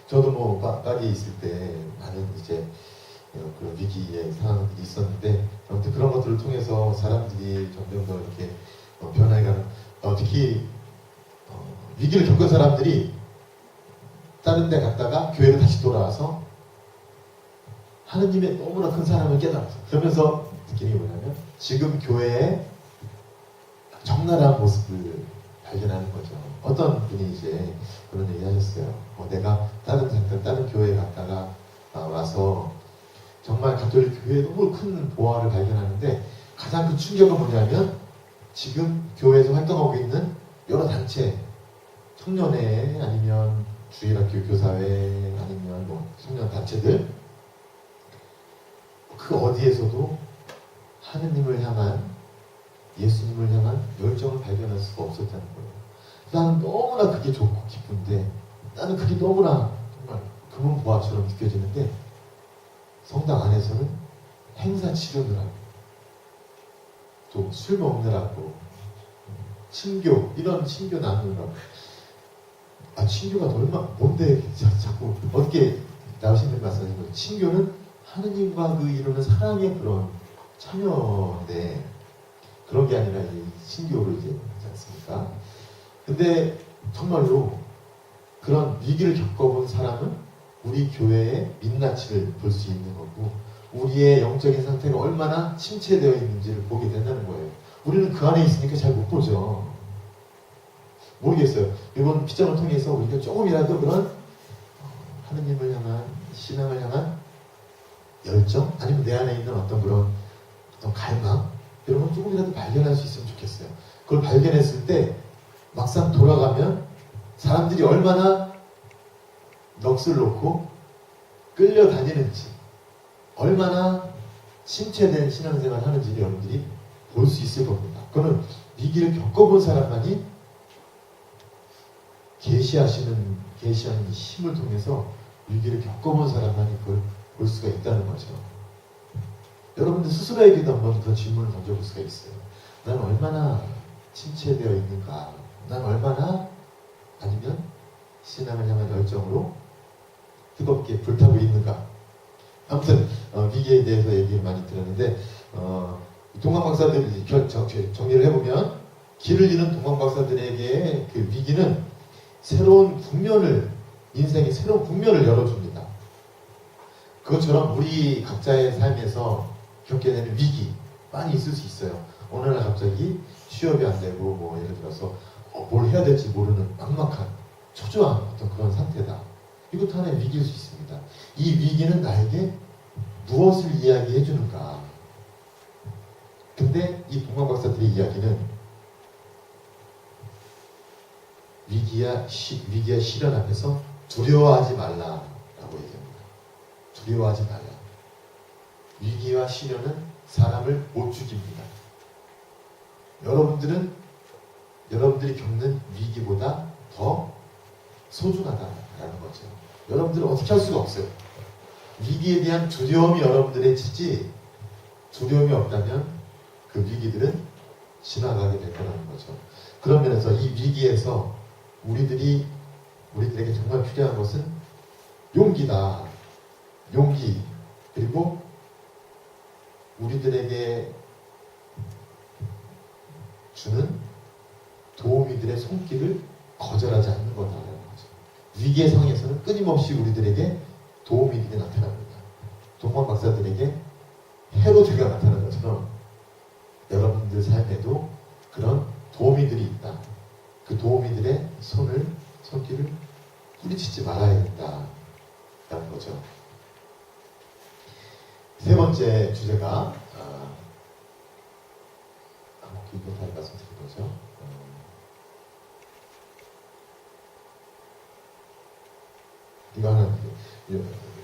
저도 뭐 파리에 있을 때 많은 이제 그런 위기의 상황들이 있었는데 아무튼 그런 것들을 통해서 사람들이 점점 더 이렇게 변화해가는 특히 위기를 겪은 사람들이 다른 데 갔다가 교회로 다시 돌아와서 하느님의 너무나 큰 사랑을 깨달았어요. 그러면서 느끼는 게 뭐냐면 지금 교회의 적나라한 모습을 발견하는 거죠. 어떤 분이 이제 그런 얘기 하셨어요. 내가 다른 교회에 갔다가 와서 정말 가톨릭 교회에 너무 큰 보화를 발견하는데 가장 큰 충격은 뭐냐면 지금 교회에서 활동하고 있는 여러 단체, 청년회 아니면 주일학교 교사회 아니면 뭐 청년 단체들 그 어디에서도 하느님을 향한 예수님을 향한 열정을 발견할 수가 없었다는 거예요. 나는 너무나 그게 좋고 기쁜데 나는 그게 너무나 정말 금은 보화처럼 느껴지는데 성당 안에서는 행사 치르느라고 또 술 먹느라고 친교 이런 친교 나누느라고 친교가 얼마 뭔데 자꾸 어떻게 나오시는 말씀하신 거죠. 친교는 하느님과 그 이루는 사랑의 그런 참여인데 그런 게 아니라 이 친교로 이제 하지 않습니까? 근데 정말로 그런 위기를 겪어본 사람은 우리 교회의 민낯을 볼 수 있는 거고 우리의 영적인 상태가 얼마나 침체되어 있는지를 보게 된다는 거예요. 우리는 그 안에 있으니까 잘 못 보죠. 모르겠어요. 이번 피정을 통해서 우리가 조금이라도 그런 하느님을 향한 신앙을 향한 열정 아니면 내 안에 있는 어떤 그런 갈망 이런 걸 조금이라도 발견할 수 있으면 좋겠어요. 그걸 발견했을 때 막상 돌아가면 사람들이 얼마나 넋을 놓고 끌려다니는지 얼마나 침체된 신앙생활을 하는지 여러분들이 볼 수 있을 겁니다. 그거는 위기를 겪어본 사람만이 계시하는 힘을 통해서 위기를 겪어본 사람만이 그걸 볼 수가 있다는 거죠. 여러분들 스스로에게도 한번 그런 질문을 던져볼 수가 있어요. 난 얼마나 침체되어 있는가? 난 얼마나 아니면 신앙을 향한 열정으로 뜨겁게 불타고 있는가? 아무튼 위기에 대해서 얘기를 많이 들었는데 동방박사들이 정리를 해보면 길을 잃은 동방박사들에게 그 위기는 새로운 국면을 인생의 새로운 국면을 열어줍니다. 그것처럼 우리 각자의 삶에서 겪게 되는 위기 많이 있을 수 있어요. 어느 날 갑자기 취업이 안 되고 뭐 예를 들어서 뭘 해야 될지 모르는 막막한 초조한 어떤 그런 상태다. 이것도 하나의 위기일 수 있습니다. 이 위기는 나에게 무엇을 이야기해 주는가? 근데 이 동방 박사들의 이야기는 위기와 시련 앞에서 두려워하지 말라라고 얘기합니다. 두려워하지 말라. 위기와 시련은 사람을 못 죽입니다. 여러분들이 겪는 위기보다 더 소중하다라는 거죠. 여러분들은 어떻게 할 수가 없어요. 위기에 대한 두려움이 여러분들의 지지, 두려움이 없다면 그 위기들은 지나가게 될 거라는 거죠. 그런 면에서 이 위기에서 우리들에게 정말 필요한 것은 용기다. 용기. 그리고 우리들에게 주는 도우미들의 손길을 거절하지 않는 거다라는 거죠. 위기의 상황에서는 끊임없이 우리들에게 도우미들이 나타납니다. 동방 박사들에게 헤로드가 나타난 것처럼 여러분들 삶에도 그런 도우미들이 있다. 그 도우미들의 손길을 뿌리치지 말아야 된다라는 거죠. 세 번째 주제가 이거 다시 말씀드린 거죠. 이거는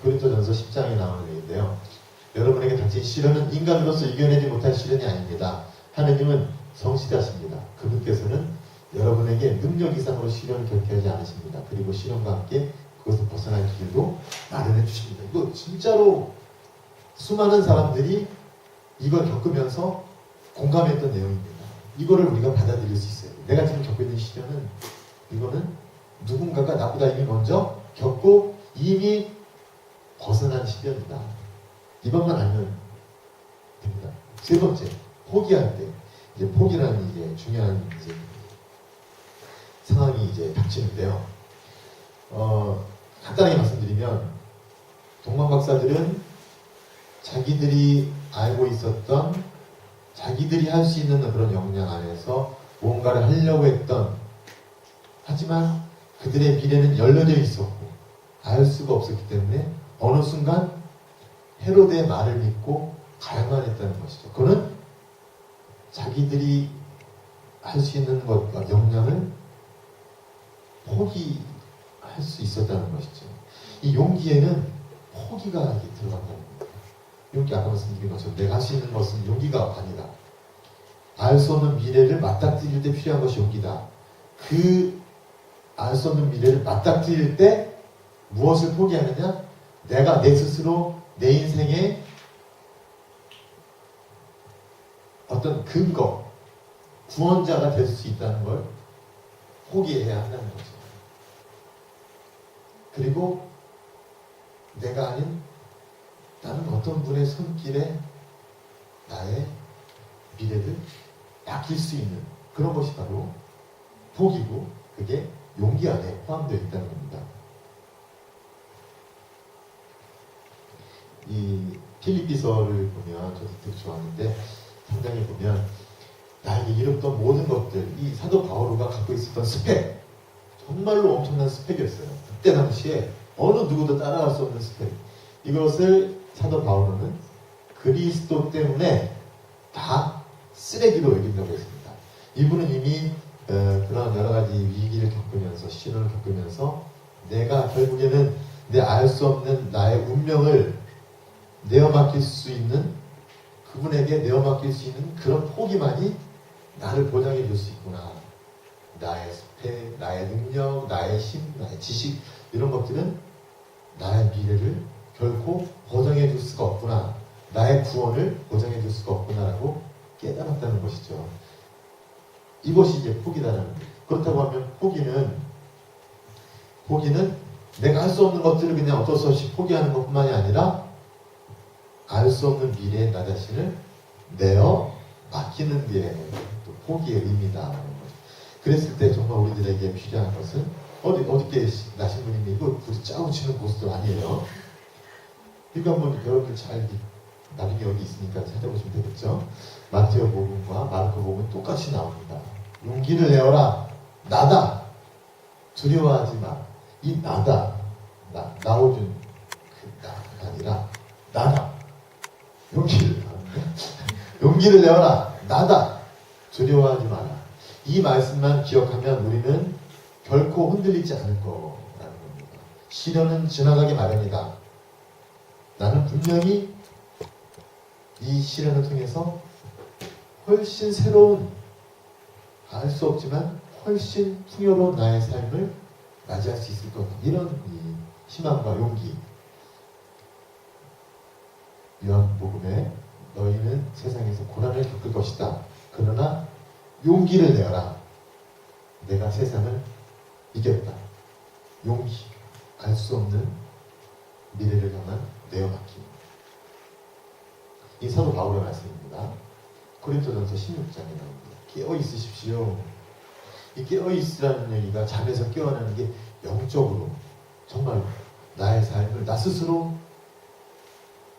고린도전서 10장에 나오는 얘기인데요. 여러분에게 닥친 시련은 인간으로서 이겨내지 못할 시련이 아닙니다. 하느님은 성실하십니다. 그분께서는 여러분에게 능력 이상으로 시련을 겪게 하지 않으십니다. 그리고 시련과 함께 그것을 벗어날 길도 마련해 주십니다. 이거 진짜로 수많은 사람들이 이걸 겪으면서 공감했던 내용입니다. 이거를 우리가 받아들일 수 있어요. 내가 지금 겪고 있는 시련은 이거는 누군가가 나보다 이미 먼저 겪고 이미 벗어난 시련이다. 이것만 알면 됩니다. 세 번째, 포기할 때 이제 포기라는 이제 중요한 이제 상황이 이제 닥치는데요. 간단하게 말씀드리면 동방 박사들은 자기들이 알고 있었던 자기들이 할 수 있는 그런 역량 안에서 뭔가를 하려고 했던 하지만 그들의 미래는 열려져 있었고 알 수가 없었기 때문에 어느 순간 헤로드의 말을 믿고 가야만 했다는 것이죠. 그는 자기들이 할 수 있는 것과 역량을 포기할 수 있었다는 것이죠. 이 용기에는 포기가 들어간다는 겁니다. 용기 아까 말씀드린 것처럼 내가 할 수 있는 것은 용기가 아니다. 알 수 없는 미래를 맞닥뜨릴 때 필요한 것이 용기다. 그 알 수 없는 미래를 맞닥뜨릴 때 무엇을 포기하느냐? 내가 내 스스로 내 인생의 어떤 근거, 구원자가 될 수 있다는 걸 포기해야 한다는 거죠. 그리고 내가 아닌 다른 어떤 분의 손길에 나의 미래를 맡길 수 있는 그런 것이 바로 포기고 그게 용기 안에 포함되어 있다는 겁니다. 이 필리피서를 보면 저도 되게 좋아하는데 상당히 보면 나에게 이뤘던 모든 것들 이 사도 바오로가 갖고 있었던 스펙 정말로 엄청난 스펙이었어요. 그때 당시에 어느 누구도 따라갈 수 없는 스펙 이것을 사도 바오로는 그리스도 때문에 다 쓰레기로 여긴다고 했습니다. 이분은 이미 그런 여러 가지 위기를 겪으면서 시련을 겪으면서 내가 결국에는 내 알 수 없는 나의 운명을 내어맡길 수 있는 그분에게 내어맡길 수 있는 그런 포기만이 나를 보장해 줄 수 있구나. 나의 스펙, 나의 능력, 나의 힘, 나의 지식 이런 것들은 나의 미래를 결코 보장해 줄 수가 없구나. 나의 구원을 보장해 줄 수가 없구나라고 깨달았다는 것이죠. 이것이 이제 포기다라는 거예요. 그렇다고 하면 포기는 내가 할 수 없는 것들을 그냥 어쩔 수 없이 포기하는 것뿐만이 아니라 알 수 없는 미래에 나 자신을 내어 맡기는 게 또 포기의 의미다라는 거죠. 그랬을 때 정말 우리들에게 필요한 것은 어디께 나신 분인데 이거 굳이 짜고 치는 고수도 아니에요. 이거 한번 여러분들 잘 나중에 여기 있으니까 찾아보시면 되겠죠. 마테오 복음과 마르코 복음은 똑같이 나옵니다. 용기를 내어라. 나다. 두려워하지 마. 이 나다. 나오준 그 나가 아니라 나다. 용기를 내어라. 나다. 두려워하지 마라. 이 말씀만 기억하면 우리는 결코 흔들리지 않을 거라는 겁니다. 시련은 지나가기 마련이다. 나는 분명히 이 시련을 통해서 훨씬 새로운, 알 수 없지만 훨씬 풍요로운 나의 삶을 맞이할 수 있을 거다. 이런 이 희망과 용기. 요한복음에 너희는 세상에서 고난을 겪을 것이다. 그러나 용기를 내어라. 내가 세상을 이겼다. 용기. 알 수 없는 미래를 향한 내어맡김. 이 사도 바울의 말씀입니다. 고린도전서 16장에 나옵니다. 깨어 있으십시오. 이 깨어 있으라는 얘기가 잠에서 깨어나는 게 영적으로 정말 나의 삶을 나 스스로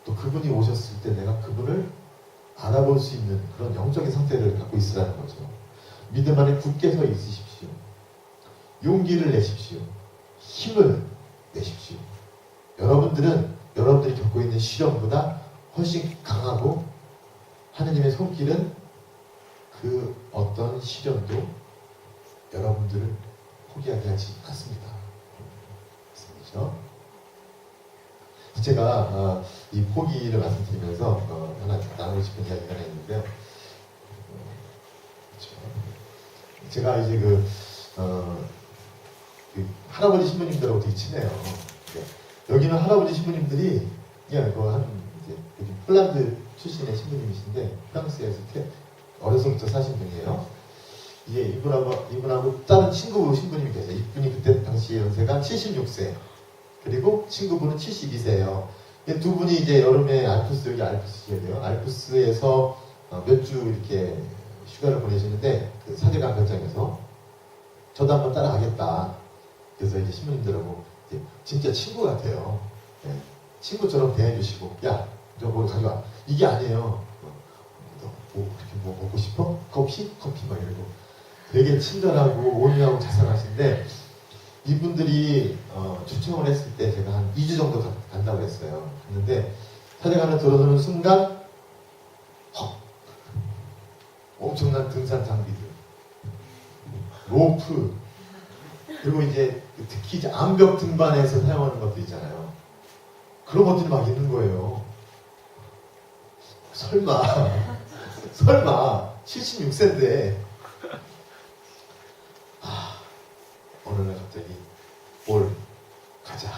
또 그분이 오셨을 때 내가 그분을 알아볼 수 있는 그런 영적인 상태를 갖고 있으라는 거죠. 믿음 안에 굳게 서 있으십시오. 용기를 내십시오. 힘을 내십시오. 여러분들은 여러분들이 겪고 있는 시련보다 훨씬 강하고 하느님의 손길은 그 어떤 시련도 여러분들을 포기하게 하지 않습니다. 그렇죠? 제가 이 포기를 말씀드리면서 하나 나누고 싶은 이야기가 하나 있는데요. 그렇죠. 제가 이제 그 할아버지 신부님들하고 되게 친해요. 여기는 할아버지 신부님들이 그냥 이제 여기 폴란드 출신의 신부님이신데 프랑스에서 어려서부터 사신 분이에요. 이게 이분하고 다른 친구 신부님이 계세요. 이분이 그때 당시 연세가 76세. 그리고 친구분은 72세예요. 두 분이 이제 여름에 여기 알프스 지역이에요. 알프스에서 몇 주 이렇게 휴가를 보내시는데 그 사제관 별장에서 저도 한번 따라가겠다. 그래서 이제 신부님들하고 이제 진짜 친구 같아요. 네. 친구처럼 대해주시고 야, 저거 가져와. 이게 아니에요. 뭐 그렇게 뭐 먹고 싶어? 커피 막 이러고 되게 친절하고 온유하고 자상하신데 이분들이 초청을 했을 때 제가 한 2주 정도 간다고 했어요. 갔는데 사제관을 들어서는 순간 엄청난 등산 장비들, 로프, 그리고 이제 특히 이제 암벽 등반에서 사용하는 것들 있잖아요. 그런 것들이 막 있는 거예요. 설마 76세인데 어느 날 갑자기 올 가자.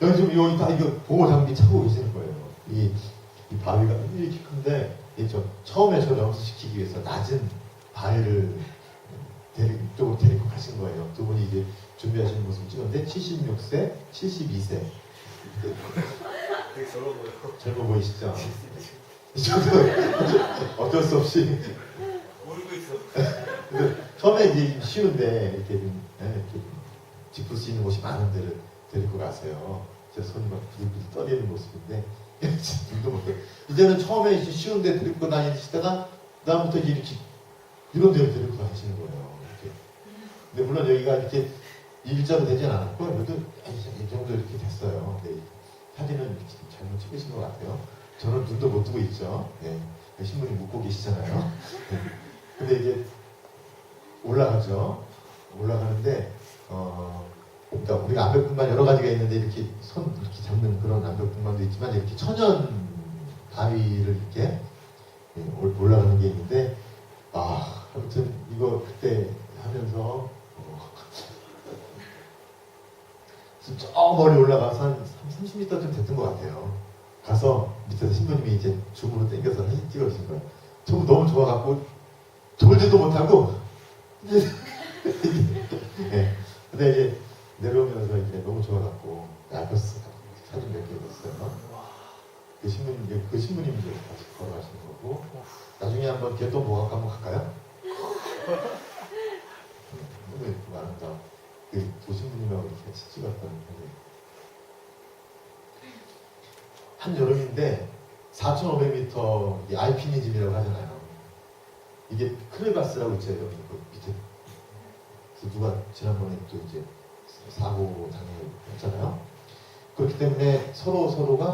여기 지금 여기 다 이거 보호 장비 차고 계시는 거예요. 이 바위가 이렇게 큰데 처음에 저를 연수시키기 위해서 낮은 바위를 이쪽으로 데리고 가신 거예요. 두 분이 이제 준비하시는 모습을 찍었는데 76세, 72세. 되게 젊어 보여. 젊어 보이시죠? 저도 어쩔 수 없이 모르고 있어. 근데 처음에 이제 쉬운데 이렇게 짚을 수 있는 곳이 많은 데를 데리고 가세요. 제 손이 막 부들부들 떨리는 모습인데 눈도 못 떠요. 이제는 처음에 이제 쉬운데 데리고 다니시다가 그다음부터 이제 이렇게 이런 데를 데리고 가시는 거예요. 이렇게. 근데 물론 여기가 이렇게 일자로 되진 않았고 그래도 이 정도 이렇게 됐어요. 근데 사진은 이렇게 잘못 찍으신 것 같아요. 저는 눈도 못 뜨고 있죠. 네. 신문이 묶고 계시잖아요. 네. 근데 이제 올라가죠. 올라가는데 그러니까 우리가 암벽등반 여러 가지가 있는데 이렇게 손 이렇게 잡는 그런 암벽등반도 있지만 이렇게 천연 바위를 이렇게 올라가는 게 있는데 아무튼 이거 그때 하면서 저 멀리 올라가서 한 30m쯤 됐던 것 같아요. 가서 밑에서 신부님이 이제 줌으로 당겨서 사진 찍어주신 거예요. 저거 너무 좋아갖고 돌지도 못하고 네. 근데 이제 내려오면서 이제 너무 좋아갖고 앞에서 사진 몇 개 넣었어요. 그 신부님 이제 같이 걸어가시는 거고 나중에 한번 개똥 보각 한번 갈까요? 너무 예쁘고 아름다워. 그 신부님하고 이렇게 같이 찍었던 한여름인데 4,500m 알피니즘이라고 하잖아요. 이게 크레바스라고 있죠. 여기 그 밑에. 그래서 누가 지난번에 또 이제 사고 당했잖아요. 그렇기 때문에 서로가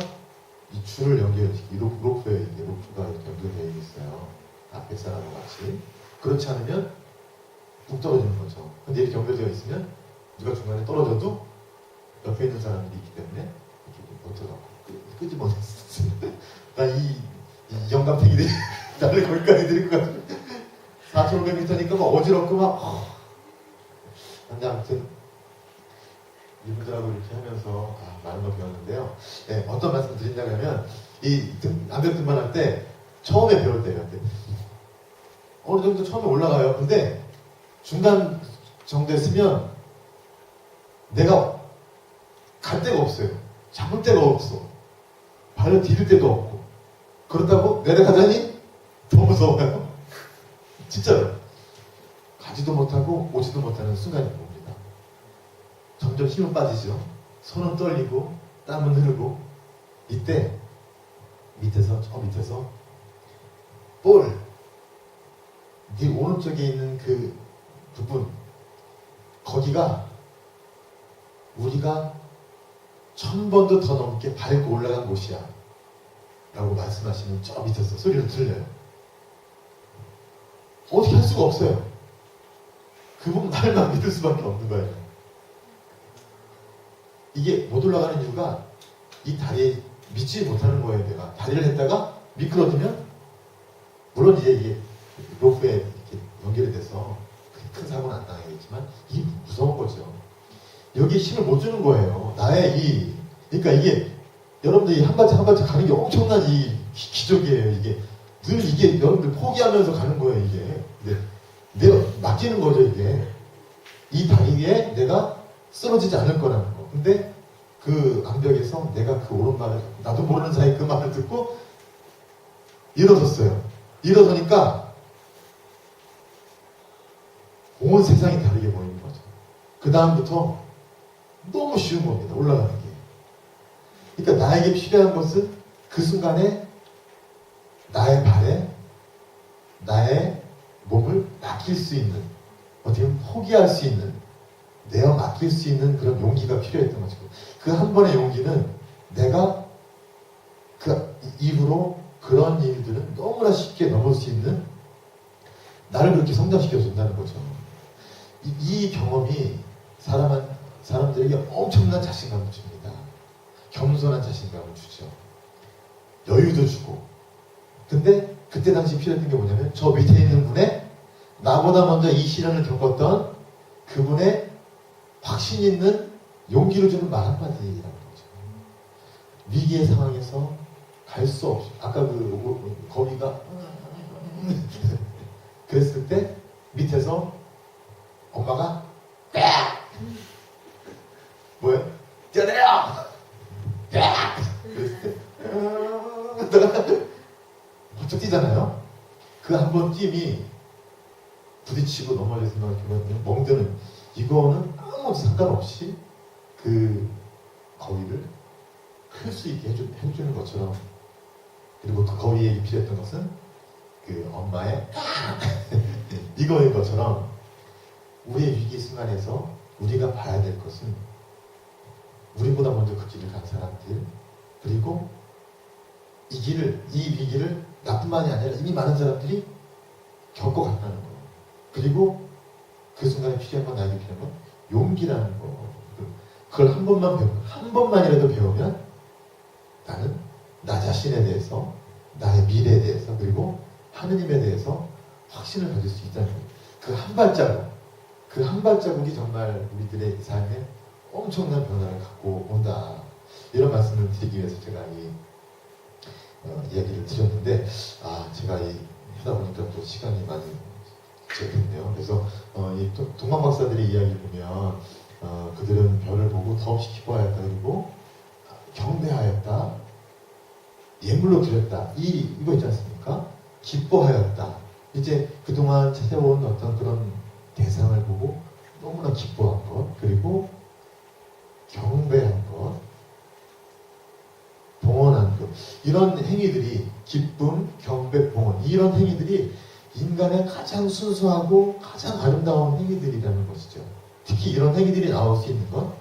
이 줄을 연결시키고 로프에 이게 로프가 이렇게 연결되어 있어요. 앞에 사람과 같이. 그렇지 않으면 뚝 떨어지는 거죠. 근데 이렇게 연결되어 있으면 누가 중간에 떨어져도 옆에 있는 사람들이 있기 때문에 이렇게 버텨갖고 끄지 못했어. 난이 영감탱이들이 나를 거기까지 데리고 가서 4,500m니까 막 어지럽고 막 근데 아무튼 이분들하고 이렇게 하면서 많은 걸 배웠는데요. 네, 어떤 말씀 드린다고 하면 이 암벽 등반할 때 처음에 배울 때예요. 어느 정도 처음에 올라가요. 근데 중간 정도에 쓰면 내가 갈 데가 없어요. 잡을 데가 없어. 발을 디딜 데도 없고. 그렇다고 내려가자니 더 무서워요. 진짜로. 가지도 못하고 오지도 못하는 순간이 옵니다. 점점 힘은 빠지죠. 손은 떨리고 땀은 흐르고 이때 밑에서 저 밑에서 볼 네 오른쪽에 있는 그 부분 거기가 우리가 1000번도 더 넘게 밟고 올라간 곳이야 라고 말씀하시는 저 밑에서 소리를 들려요. 어떻게 할 수가 없어요. 그분 말만 믿을 수밖에 없는 거예요. 이게 못 올라가는 이유가 이 다리에 믿지 못하는 거예요. 내가 다리를 했다가 미끄러지면 물론 이제 이게 로프에 이렇게 연결이 돼서 큰 사고는 안 당하겠지만 이게 무서운 거죠. 여기에 힘을 못 주는 거예요. 나의 그러니까 이게 여러분들이 한 발짝 한 발짝 가는 게 엄청난 기적이에요. 이게 늘 이게 여러분들 포기하면서 가는 거예요. 이게 근데 내가 맡기는 거죠. 이게 이 다리에 내가 쓰러지지 않을 거라는 거. 근데 그 암벽에서 내가 그 오른발을 나도 모르는 사이에 그 말을 듣고 일어섰어요. 일어서니까 온 세상이 다르게 보이는 거죠. 그 다음부터 너무 쉬운 겁니다. 올라가는 게. 그러니까 나에게 필요한 것은 그 순간에 나의 발에 나의 몸을 맡길 수 있는, 어떻게 보면 포기할 수 있는, 내어 맡길 수 있는 그런 용기가 필요했던 거죠. 그 한 번의 용기는 내가 그 이후로 그런 일들은 너무나 쉽게 넘을 수 있는 나를 그렇게 성장시켜 준다는 거죠. 이 경험이 사람들에게 엄청난 자신감을 줍니다. 겸손한 자신감을 주죠. 여유도 주고. 근데 그때 당시 필요했던 게 뭐냐면 저 밑에 있는 분의 나보다 먼저 이 시련을 겪었던 그분의 확신 있는 용기를 주는 말 한마디라는 거죠. 위기의 상황에서 갈 수 없이 아까 거기가 그랬을 때 밑에서 엄마가 뭐야? 뛰어내려! 그랬을 때 벌쩍 뛰잖아요. 그 한 번 뛰임이 부딪히고 넘어져서 멍드는 이거는 아무 상관없이 그 거위를 클 수 있게 해주는 것처럼, 그리고 그 거위에게 필요했던 것은 그 엄마의 이거인 것처럼 우리의 위기 순간에서 우리가 봐야 될 것은 우리보다 먼저 그 길을 간 사람들, 그리고 이 위기를 나뿐만이 아니라 이미 많은 사람들이 겪어갔다는 거. 그리고 그 순간에 필요한 건, 나에게 필요한 건 용기라는 거. 그걸 한 번만이라도 배우면 나는 나 자신에 대해서, 나의 미래에 대해서, 그리고 하느님에 대해서 확신을 가질 수 있다는 거예요. 그 한 발자국이 정말 우리들의 삶에 엄청난 변화를 갖고 온다. 이런 말씀을 드리기 위해서 제가 이야기를 드렸는데, 제가 하다 보니까 또 시간이 많이 됐네요. 그래서 이 동방 박사들의 이야기를 보면 그들은 별을 보고 더없이 기뻐하였다. 그리고 경배하였다. 예물로 드렸다. 이거 있지 않습니까? 기뻐하였다. 이제 그동안 찾아온 어떤 그런 대상을 보고 너무나 기뻐한 것, 그리고 경배한 것, 봉헌한 것, 이런 행위들이, 기쁨, 경배, 봉헌, 이런 행위들이 인간의 가장 순수하고 가장 아름다운 행위들이라는 것이죠. 특히 이런 행위들이 나올 수 있는 건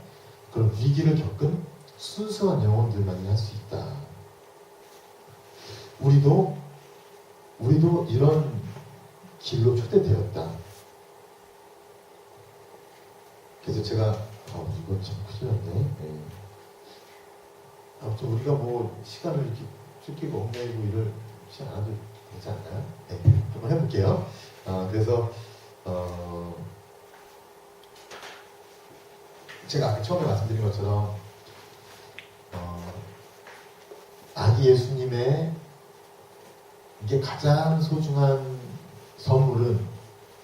그런 위기를 겪은 순수한 영혼들만이 할 수 있다. 우리도 이런 길로 초대되었다. 그래서 제가 이거 참 큰일 났네. 네. 아무튼 우리가 뭐 시간을 이렇게 쫓기고 얽매이고 이러지 않아도 되지 않나요? 네, 한번 해볼게요. 그래서 제가 아까 처음에 말씀드린 것처럼 아기 예수님의 이게 가장 소중한 선물은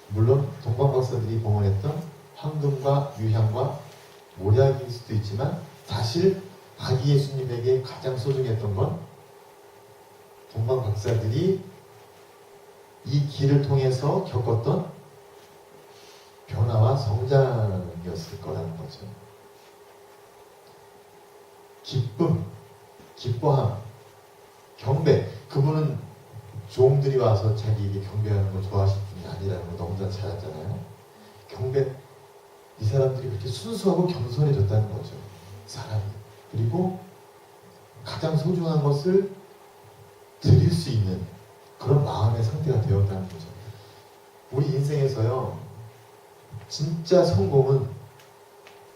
물론 동방박사들이 봉헌했던 황금과 유향과 모략일 수도 있지만 사실 아기 예수님에게 가장 소중했던 건 동방박사들이 이 길을 통해서 겪었던 변화와 성장이었을 거라는 거죠. 기쁨, 기뻐함, 경배. 그분은 종들이 와서 자기에게 경배하는 걸 좋아하실 분이 아니라는 걸 너무나 잘 알잖아요. 경배, 이 사람들이 그렇게 순수하고 겸손해졌다는 거죠. 사람이. 그리고 가장 소중한 것을 드릴 수 있는 그런 마음의 상태가 되었다는 거죠. 우리 인생에서요, 진짜 성공은,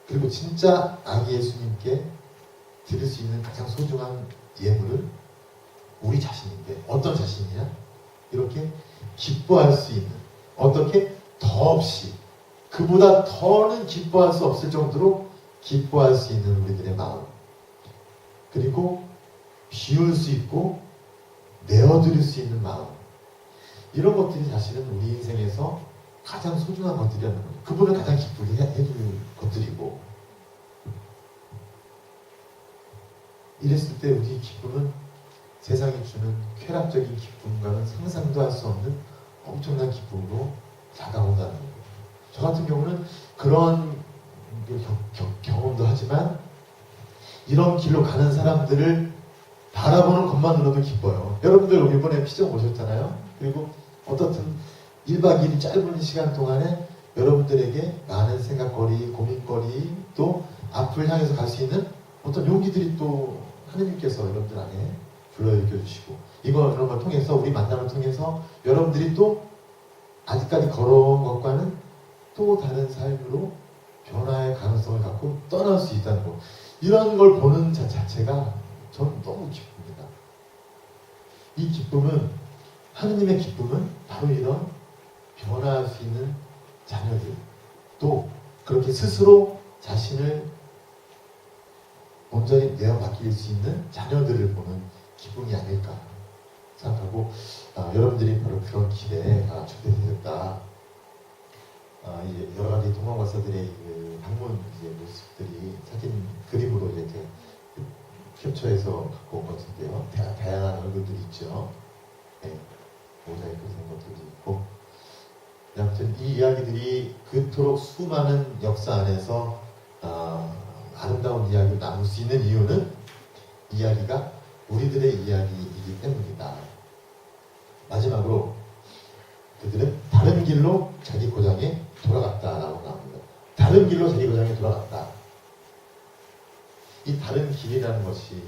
그리고 진짜 아기 예수님께 드릴 수 있는 가장 소중한 예물은 우리 자신인데, 어떤 자신이냐? 이렇게 기뻐할 수 있는, 어떻게 더없이, 그보다 더는 기뻐할 수 없을 정도로 기뻐할 수 있는 우리들의 마음, 그리고 비울 수 있고 내어드릴 수 있는 마음, 이런 것들이 사실은 우리 인생에서 가장 소중한 것들이라는 거죠. 그분을 가장 기쁘게 해줄 것들이고, 이랬을 때 우리 기쁨은 세상이 주는 쾌락적인 기쁨과는 상상도 할 수 없는 엄청난 기쁨으로 다가온다는 거예요. 저 같은 경우는 그런 경험도 하지만 이런 길로 가는 사람들을 바라보는 것만으로도 기뻐요. 여러분들 이번에 피정 오셨잖아요. 그리고 어떻든 1박 2일 짧은 시간 동안에 여러분들에게 많은 생각거리, 고민거리, 또 앞을 향해서 갈 수 있는 어떤 용기들이 또 하느님께서 여러분들 안에 불러일으켜 주시고, 이런 걸 통해서, 우리 만남을 통해서 여러분들이 또 아직까지 걸어온 것과는 또 다른 삶으로 변화의 가능성을 갖고 떠날 수 있다는 것, 이런 걸 보는 자체가 저는 너무 기쁩니다. 이 기쁨은, 하느님의 기쁨은 바로 이런 변화할 수 있는 자녀들, 또 그렇게 스스로 자신을 온전히 내어 맡길 수 있는 자녀들을 보는 기쁨이 아닐까 생각하고, 여러분들이 바로 그런 길에 초대되었다. 이제 여러 가지 동방박사들의 그 방문 이제 모습들이 사진 그림으로 이렇게 캡처해서 갖고 온 것 같은데요. 다양한 얼굴들이 있죠. 네, 모자이크 된 것들도 있고. 아무튼 이 이야기들이 그토록 수많은 역사 안에서 아름다운 이야기를 나눌 수 있는 이유는 이야기가 우리들의 이야기이기 때문이다. 마지막으로 그들은 다른 길로 자기 고장에 돌아갔다라고 나옵니다. 다른 길로 자기 고장에 돌아갔다. 이 다른 길이라는 것이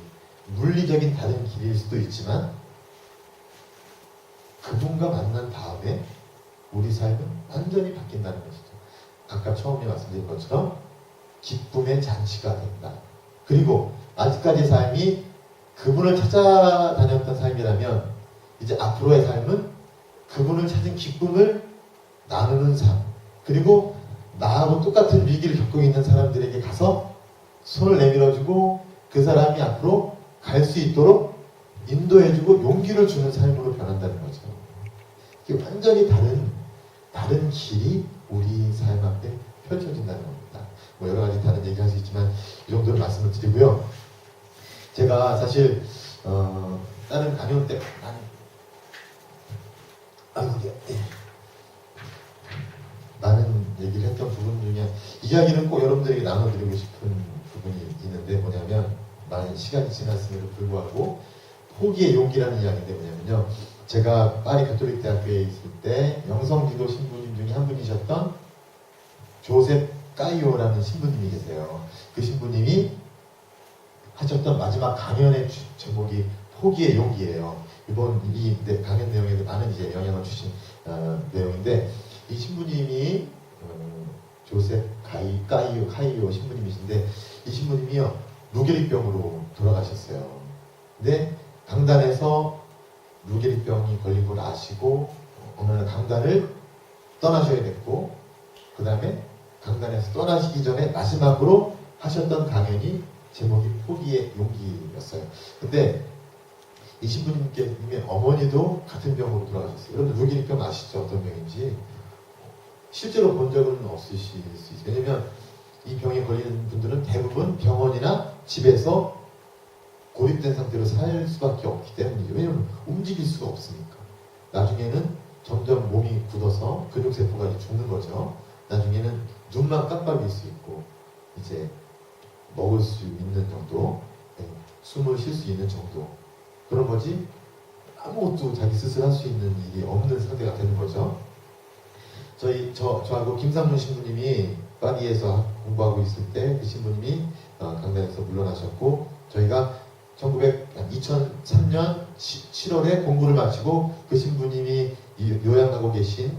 물리적인 다른 길일 수도 있지만 그분과 만난 다음에 우리 삶은 완전히 바뀐다는 것이죠. 아까 처음에 말씀드린 것처럼 기쁨의 잔치가 된다. 그리고 아직까지 삶이 그분을 찾아다녔던 삶이라면 이제 앞으로의 삶은 그분을 찾은 기쁨을 나누는 삶, 그리고 나하고 똑같은 위기를 겪고 있는 사람들에게 가서 손을 내밀어주고 그 사람이 앞으로 갈 수 있도록 인도해주고 용기를 주는 삶으로 변한다는 거죠. 이게 완전히 다른 길이 우리 삶 앞에 펼쳐진다는 겁니다. 뭐 여러 가지 다른 얘기 할 수 있지만 이 정도로 말씀을 드리고요. 제가 사실 다른 강연 때 많은 얘기를 했던 부분 중에 이야기는 꼭 여러분들에게 나눠드리고 싶은 부분이 있는데, 뭐냐면 많은 시간이 지났음에도 불구하고 포기의 용기라는 이야기인데, 뭐냐면요, 제가 파리 가톨릭 대학교에 있을 때 영성지도 신부님 중에 한 분이셨던 조셉 까이오라는 신부님이 계세요. 그 신부님이 하셨던 마지막 강연의 제목이 포기의 용기예요. 이번 이 강연 내용에도 많은 이제 영향을 주신 내용인데 이 신부님이 조셉 카이오 신부님이신데 이 신부님이요 루게릭병으로 돌아가셨어요. 근데 강단에서 루게릭병이 걸린 걸 아시고 어느 날 강단을 떠나셔야 됐고 그 다음에 강단에서 떠나시기 전에 마지막으로 하셨던 강연이 제목이 포기의 용기였어요. 근데 이 신부님의 어머니도 같은 병으로 돌아가셨어요. 여러분 루게릭병 아시죠? 어떤 병인지 실제로 본 적은 없으실 수 있어요. 왜냐면 이 병에 걸리는 분들은 대부분 병원이나 집에서 고립된 상태로 살 수밖에 없기 때문이죠. 왜냐면 움직일 수가 없으니까. 나중에는 점점 몸이 굳어서 근육세포가 이제 죽는 거죠. 나중에는 눈만 깜빡일 수 있고 이제 먹을 수 있는 정도, 숨을 쉴 수 있는 정도 그런 거지 아무것도 자기 스스로 할 수 있는 일이 없는 상태가 되는 거죠. 저하고 김상문 신부님이 파리에서 공부하고 있을 때 그 신부님이 강단에서 물러나셨고 저희가 2003년 7월에 공부를 마치고 그 신부님이 요양하고 계신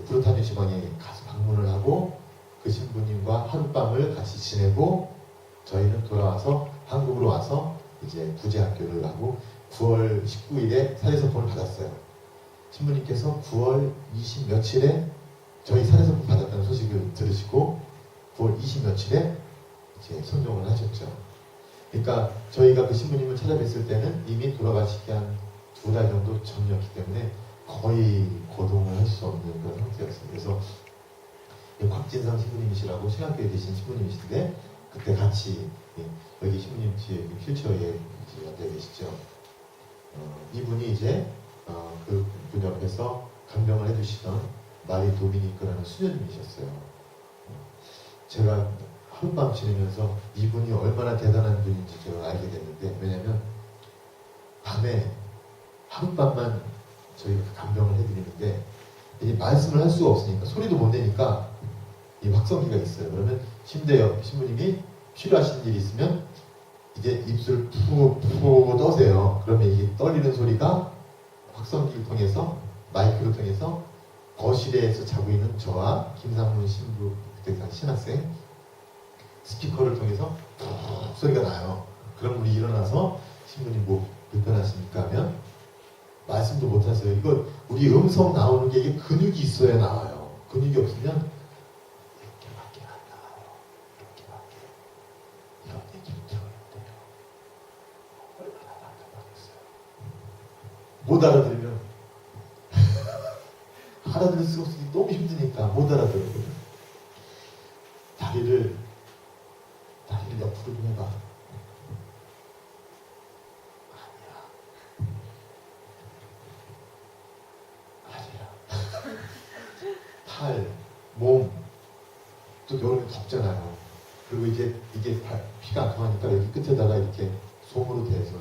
브루타뉴 지방에 가서 방문을 하고 그 신부님과 하룻밤을 같이 지내고 저희는 돌아와서 한국으로 와서 이제 부재학교를 하고 9월 19일에 살해선포를 받았어요. 신부님께서 9월 20 며칠에 저희 살해선포 받았다는 소식을 들으시고 9월 20 며칠에 이제 선종을 하셨죠. 그러니까 저희가 그 신부님을 찾아뵀을 때는 이미 돌아가시기 한 2달 정도 전이었기 때문에 거의 거동을 할 수 없는 그런 상태였어요. 그래서 곽진상 신부님이시라고 신학교에 계신 신부님이신데 그때 같이 여기 신부님 뒤에 휠체어에 이제 앉아 계시죠. 이분이 이제 그분 옆에서 간병을 해주시던 마리 도미니크라는 수녀님이셨어요. 제가 하룻밤 지내면서 이분이 얼마나 대단한 분인지 제가 알게 됐는데 왜냐면 밤에 하룻밤만 저희가 간병을 해드리는데 이 말씀을 할 수가 없으니까 소리도 못 내니까 이 확성기가 있어요. 그러면 침대 옆 신부님이 필요하신 일이 있으면 이제 입술을 푹 떠세요. 그러면 이게 떨리는 소리가 확성기를 통해서 마이크를 통해서 거실에서 자고 있는 저와 김상문 신부 그때 신학생 스피커를 통해서 푹 소리가 나요. 그럼 우리 일어나서 신부님 뭐 불편하십니까 하면 말씀도 못하세요. 이거 우리 음성 나오는 게 이게 근육이 있어야 나와요. 근육이 없으면 이렇게밖에 안 나와요. 이렇게밖에 이런 얘기를 들어야 돼요. 얼마나 답답하겠어요. 못 알아들으면 알아들을 수가 없으니 너무 힘드니까 못 알아들어요. 다리를 옆으로 좀 해봐. 아니야. 팔, 몸, 또 여름에 덥잖아요. 그리고 이제 이게 피가 안 통하니까 여기 끝에다가 이렇게 솜으로 대서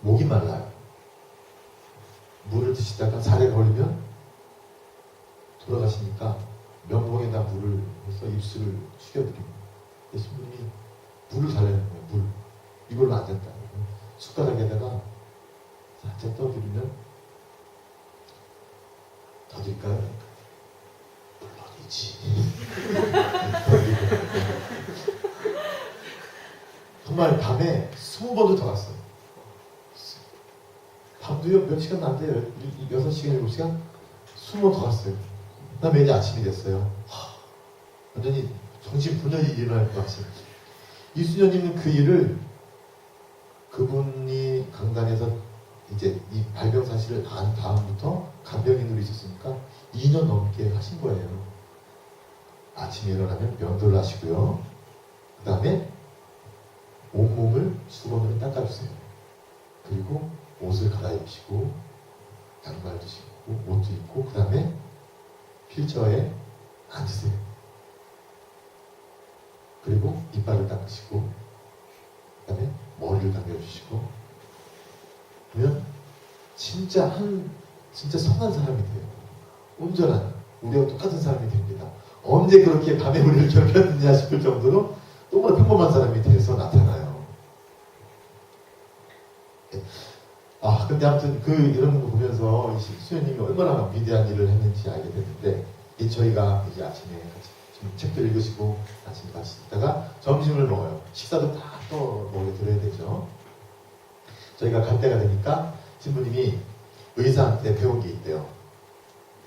목이 말라요. 물을 드시다가 살에 걸리면 돌아가시니까 면봉에다 물을 해서 입술을 숙여드리고 신부님이 물을 달라는 거예요. 물. 이걸로 안 된다. 숟가락에다가 살짝 떠드리면 더 드릴까요? 물론이지. 정말 밤에 20번도 더 갔어요. 밤도요 몇 시간 안 돼요. 6시간, 7시간? 20번 더 갔어요. 그 다음에 이제 아침이 됐어요. 완전히 정신 분열이 일어날 것 같아요. 이 수녀님은 그 일을 그분이 강단에서 이제 이 발병 사실을 안 다음부터 간병인으로 있었으니까 2년 넘게 하신 거예요. 아침에 일어나면 면도를 하시고요. 그 다음에 온몸을 수건으로 닦아주세요. 그리고 옷을 갈아입히시고 양말도 신고 옷도 입고 그 다음에 휠체어에 앉으세요. 그리고 이빨을 닦으시고 그 다음에 머리를 당겨주시고 그러면 진짜 선한 사람이 돼요. 온전한 우리와 똑같은 사람이 됩니다. 언제 그렇게 밤에 우리를 괴롭혔느냐 싶을 정도로 너무나 평범한 사람이 돼서 나타나요. 근데 아무튼 이런 거 보면서 이 수녀님이 얼마나 위대한 일을 했는지 알게 됐는데, 저희가 이제 아침에 같이 좀 책도 읽으시고 아침 같이 있다가 점심을 먹어요. 식사도 다 또 먹여 드려야 되죠. 저희가 갈 때가 되니까 신부님이 의사한테 배운 게 있대요.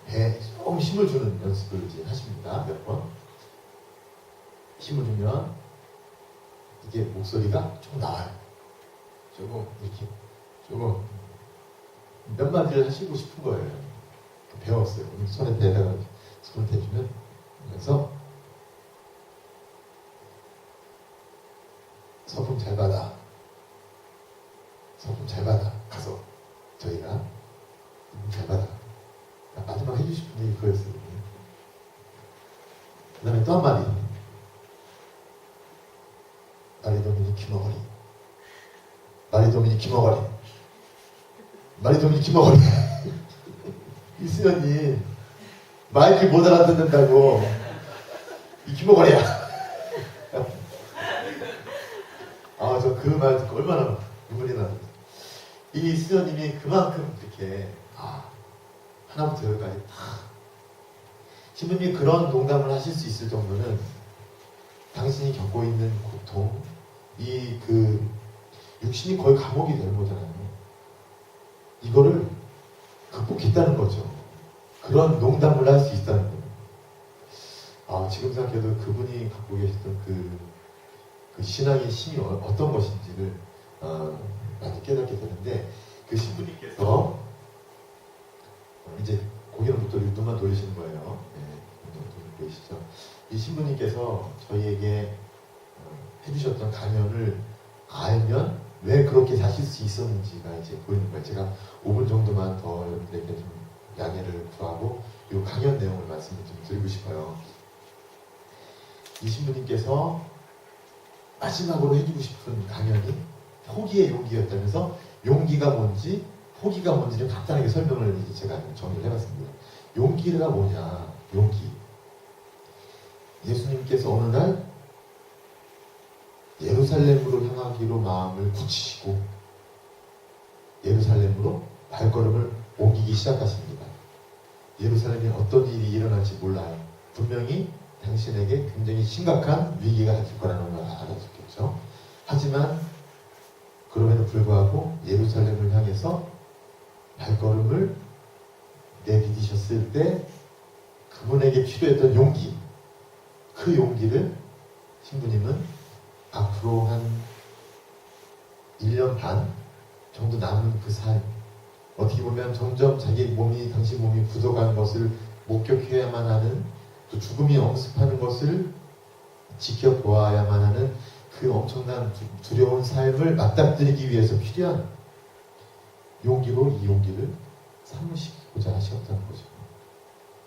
배에 조금 힘을 주는 연습을 이제 하십니다. 몇 번. 힘을 주면 이게 목소리가 조금 나와요. 조금 이렇게 조금 몇 마디를 하시고 싶은 거예요. 배웠어요. 손에 대다가 손을 대주면, 그래서 서품 잘 받아. 서품 잘 받아. 가서 저희가 서품 잘 받아. 마지막 해주고 싶은 얘기 그거였어요. 그 다음에 또 한마디. 마리도미니 키머거리. 마리도미니 키머거리. 마리도미니 키머거리. 이 수녀님 마이크 못 알아듣는다고 이 키머거리야. 저 그 말 듣고 얼마나 눈물이 나는지. 이 수녀님이 그만큼 이렇게 하나부터 열까지 다 신부님이 그런 농담을 하실 수 있을 정도는 당신이 겪고 있는 고통, 육신이 거의 감옥이 되는 거잖아요. 이거를 극복했다는 거죠. 그런 농담을 할 수 있다는 거예요. 지금 생각해도 그분이 갖고 계셨던 그 신앙의 힘이 어떤 것인지를 많이 깨닫게 되는데, 그 신부님께서 이제 고개는 못 돌리고 눈만 돌리시는 거예요. 눈만 보이시죠? 이 신부님께서 저희에게 해주셨던 강연을 알면 왜 그렇게 사실 수 있었는지가 이제 보이는 거예요. 제가 5분 정도만 더 여러분들에게 좀 양해를 구하고 이 강연 내용을 말씀을 좀 드리고 싶어요. 이 신부님께서 마지막으로 해주고 싶은 강연이 포기의 용기였다면서, 용기가 뭔지 포기가 뭔지를 간단하게 설명을 이제 제가 정리를 해봤습니다. 용기가 뭐냐? 용기. 예수님께서 어느 날 예루살렘으로 향하기로 마음을 굳히시고 예루살렘으로 발걸음을 옮기기 시작하십니다. 예루살렘에 어떤 일이 일어날지 몰라요. 분명히 당신에게 굉장히 심각한 위기가 닥칠 거라는 걸 알아줬겠죠. 하지만 그럼에도 불구하고 예루살렘을 향해서 발걸음을 내디디셨을 때 그분에게 필요했던 용기, 그 용기를 신부님은 앞으로 한 1년 반 정도 남은 그 삶, 어떻게 보면 점점 당신 몸이 굳어가는 것을 목격해야만 하는, 또 죽음이 엄습하는 것을 지켜보아야만 하는 그 엄청난 두려운 삶을 맞닥뜨리기 위해서 필요한 용기로 이 용기를 삼으시고자 하셨다는 거죠.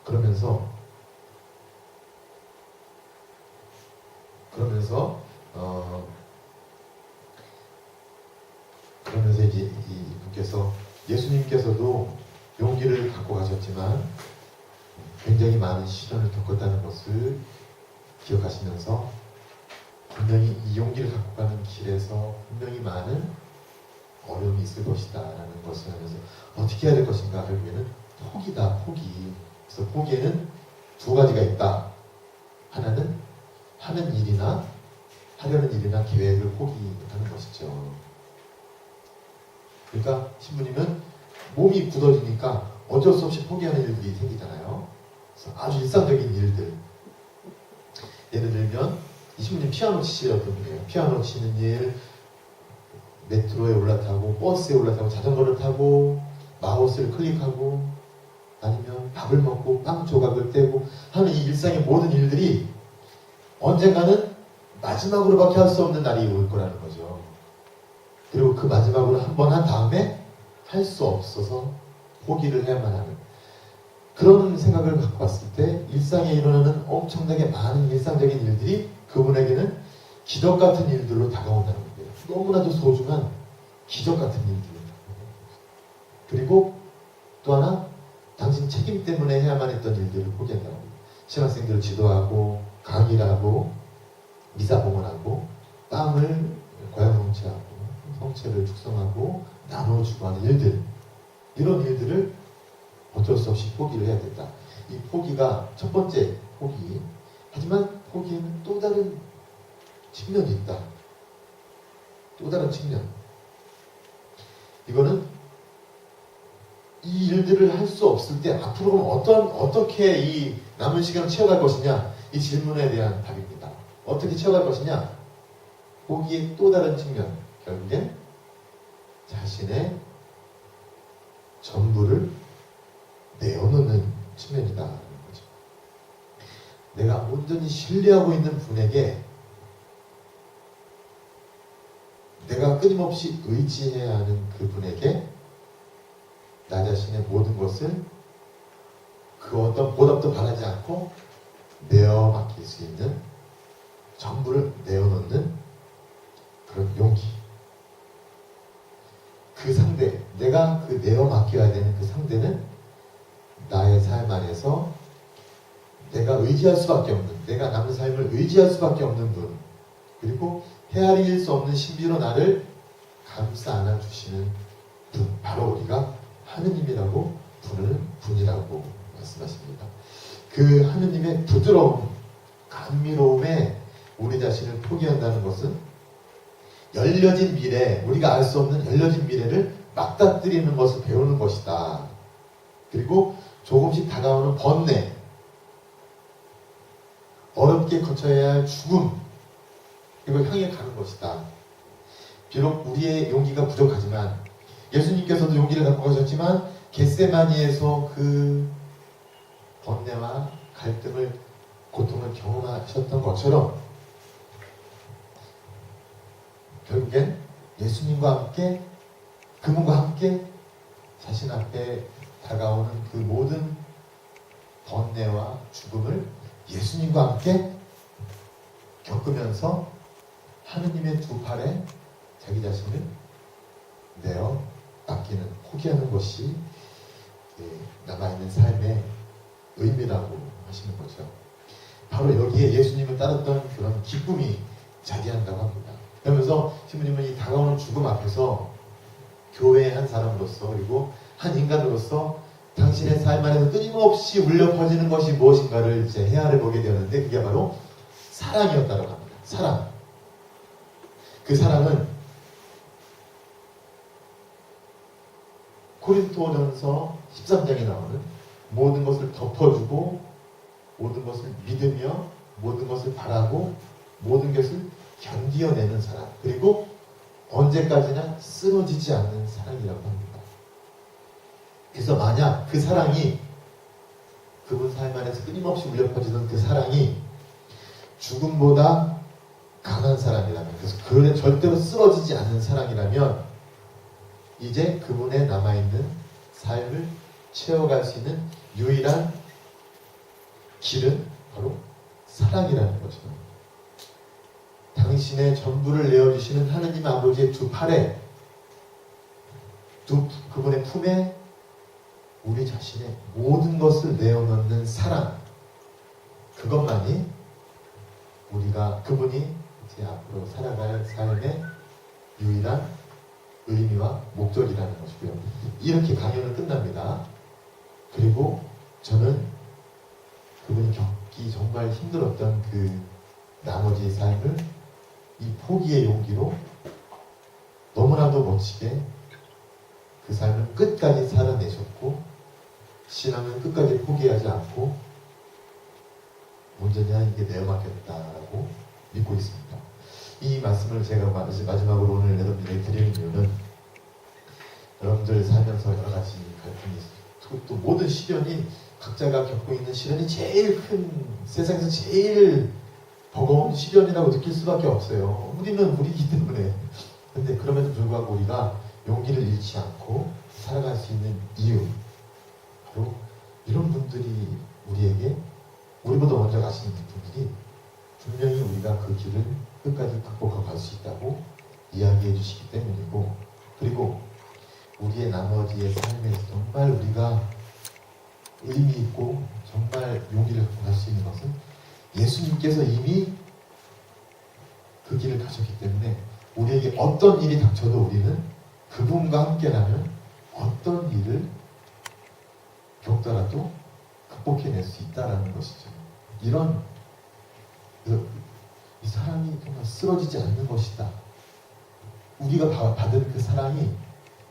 그러면서 이제 이분께서, 예수님께서도 용기를 갖고 가셨지만 굉장히 많은 시련을 겪었다는 것을 기억하시면서 분명히 이 용기를 갖고 가는 길에서 분명히 많은 어려움이 있을 것이다 라는 것을 하면서 어떻게 해야 될 것인가 결국에는 포기다, 포기. 그래서 포기에는 두 가지가 있다. 하나는 하는 일이나 하려는 일이나 계획을 포기하는 것이죠. 그러니까 신부님은 몸이 굳어지니까 어쩔 수 없이 포기하는 일들이 생기잖아요. 그래서 아주 일상적인 일들. 예를 들면 이 신부님 피아노 치시던 분이에요. 피아노 치는 일, 메트로에 올라타고 버스에 올라타고 자전거를 타고 마우스를 클릭하고 아니면 밥을 먹고 빵 조각을 떼고 하는 이 일상의 모든 일들이 언젠가는 마지막으로밖에 할 수 없는 날이 올 거라는 거죠. 그리고 그 마지막으로 한 번 한 다음에 할 수 없어서 포기를 해야만 하는 그런 생각을 갖고 봤을 때 일상에 일어나는 엄청나게 많은 일상적인 일들이 그분에게는 기적 같은 일들로 다가온다는 거예요. 너무나도 소중한 기적 같은 일들. 그리고 또 하나, 당신 책임 때문에 해야만 했던 일들을 포기한다고. 신학생들을 지도하고 강의를 하고 미사 봉헌하고 땅을 고향 성취하고 성체를 축성하고 나눠주고 하는 일들, 이런 일들을 어쩔 수 없이 포기를 해야 된다. 이 포기가 첫 번째 포기. 하지만 포기에는 또 다른 측면이 있다. 또 다른 측면. 이거는 이 일들을 할 수 없을 때 앞으로 어떻게 이 남은 시간을 채워갈 것이냐, 이 질문에 대한 답입니다. 어떻게 채워갈 것이냐? 포기의 또 다른 측면, 결국엔 자신의 전부를 내어놓는 측면이다라는 거죠. 내가 온전히 신뢰하고 있는 분에게 내가 끊임없이 의지해야 하는 그 분에게 나 자신의 모든 것을 그 어떤 보답도 바라지 않고 내어 맡길 수 있는, 전부를 내어놓는 그런 용기. 그 상대, 내가 그 내어 맡겨야 되는 그 상대는 나의 삶 안에서 내가 의지할 수밖에 없는, 내가 남은 삶을 의지할 수밖에 없는 분, 그리고 헤아릴 수 없는 신비로 나를 감싸 안아주시는 분, 바로 우리가 하느님이라고 부르는 분이라고 말씀하십니다. 그 하느님의 부드러움, 감미로움에 우리 자신을 포기한다는 것은 열려진 미래, 우리가 알 수 없는 열려진 미래를 맞닥뜨리는 것을 배우는 것이다. 그리고 조금씩 다가오는 번뇌, 어렵게 거쳐야 할 죽음, 이걸 향해 가는 것이다. 비록 우리의 용기가 부족하지만, 예수님께서도 용기를 갖고 가셨지만 겟세마니에서 그 번뇌와 갈등을, 고통을 경험하셨던 것처럼 결국엔 예수님과 함께, 그분과 함께 자신 앞에 다가오는 그 모든 번뇌와 죽음을 예수님과 함께 겪으면서 하느님의 두 팔에 자기 자신을 내어 맡기는, 포기하는 것이 남아있는 삶의 의미라고 하시는 거죠. 바로 여기에 예수님을 따랐던 그런 기쁨이 자리한다고 합니다. 그러면서 신부님은 이 다가오는 죽음 앞에서 교회의 한 사람으로서, 그리고 한 인간으로서 당신의 삶 안에서 끊임없이 울려 퍼지는 것이 무엇인가를 이제 헤아려 보게 되었는데, 그게 바로 사랑이었다고 합니다. 사랑. 그 사랑은 고린토전서 13장에 나오는 모든 것을 덮어주고, 모든 것을 믿으며, 모든 것을 바라고, 모든 것을 견디어내는 사랑, 그리고 언제까지나 쓰러지지 않는 사랑이라고 합니다. 그래서 만약 그 사랑이, 그분 삶 안에서 끊임없이 울려 퍼지던 그 사랑이 죽음보다 강한 사랑이라면, 그래서 그에 절대로 쓰러지지 않는 사랑이라면, 이제 그분의 남아있는 삶을 채워갈 수 있는 유일한 길은 바로 사랑이라는 거죠. 당신의 전부를 내어주시는 하느님 아버지의 두 팔에, 그분의 품에 우리 자신의 모든 것을 내어놓는 사랑, 그것만이 우리가, 그분이 이제 앞으로 살아갈 삶의 유일한 의미와 목적이라는 것이고요. 이렇게 강연은 끝납니다. 그리고 저는 그분이 겪기 정말 힘들었던 그 나머지 삶을 이 포기의 용기로 너무나도 멋지게 그 삶을 끝까지 살아내셨고, 신앙은 끝까지 포기하지 않고 온전히 이게 내어맡겼다라고 믿고 있습니다. 이 말씀을 제가 마지막으로 오늘 여러분들에게 드리는 이유는, 여러분들 살면서 여러 가지 갈등이 있어요. 또 모든 시련이, 각자가 겪고 있는 시련이 제일 큰, 세상에서 제일 버거운 시련이라고 느낄 수밖에 없어요. 우리는 우리이기 때문에. 근데 그럼에도 불구하고 우리가 용기를 잃지 않고 살아갈 수 있는 이유, 바로 이런 분들이 우리에게, 우리보다 먼저 가시는 분들이 분명히 우리가 그 길을 끝까지 극복하고 갈 수 있다고 이야기해 주시기 때문이고, 그리고 우리의 나머지의 삶에서 정말 우리가 의미 있고 정말 용기를 갖고 갈 수 있는 것은 예수님께서 이미 그 길을 가셨기 때문에, 우리에게 어떤 일이 닥쳐도 우리는 그분과 함께라면 어떤 일을 겪더라도 극복해낼 수 있다라는 것이죠. 이 사랑이 정말 쓰러지지 않는 것이다. 우리가 받은 그 사랑이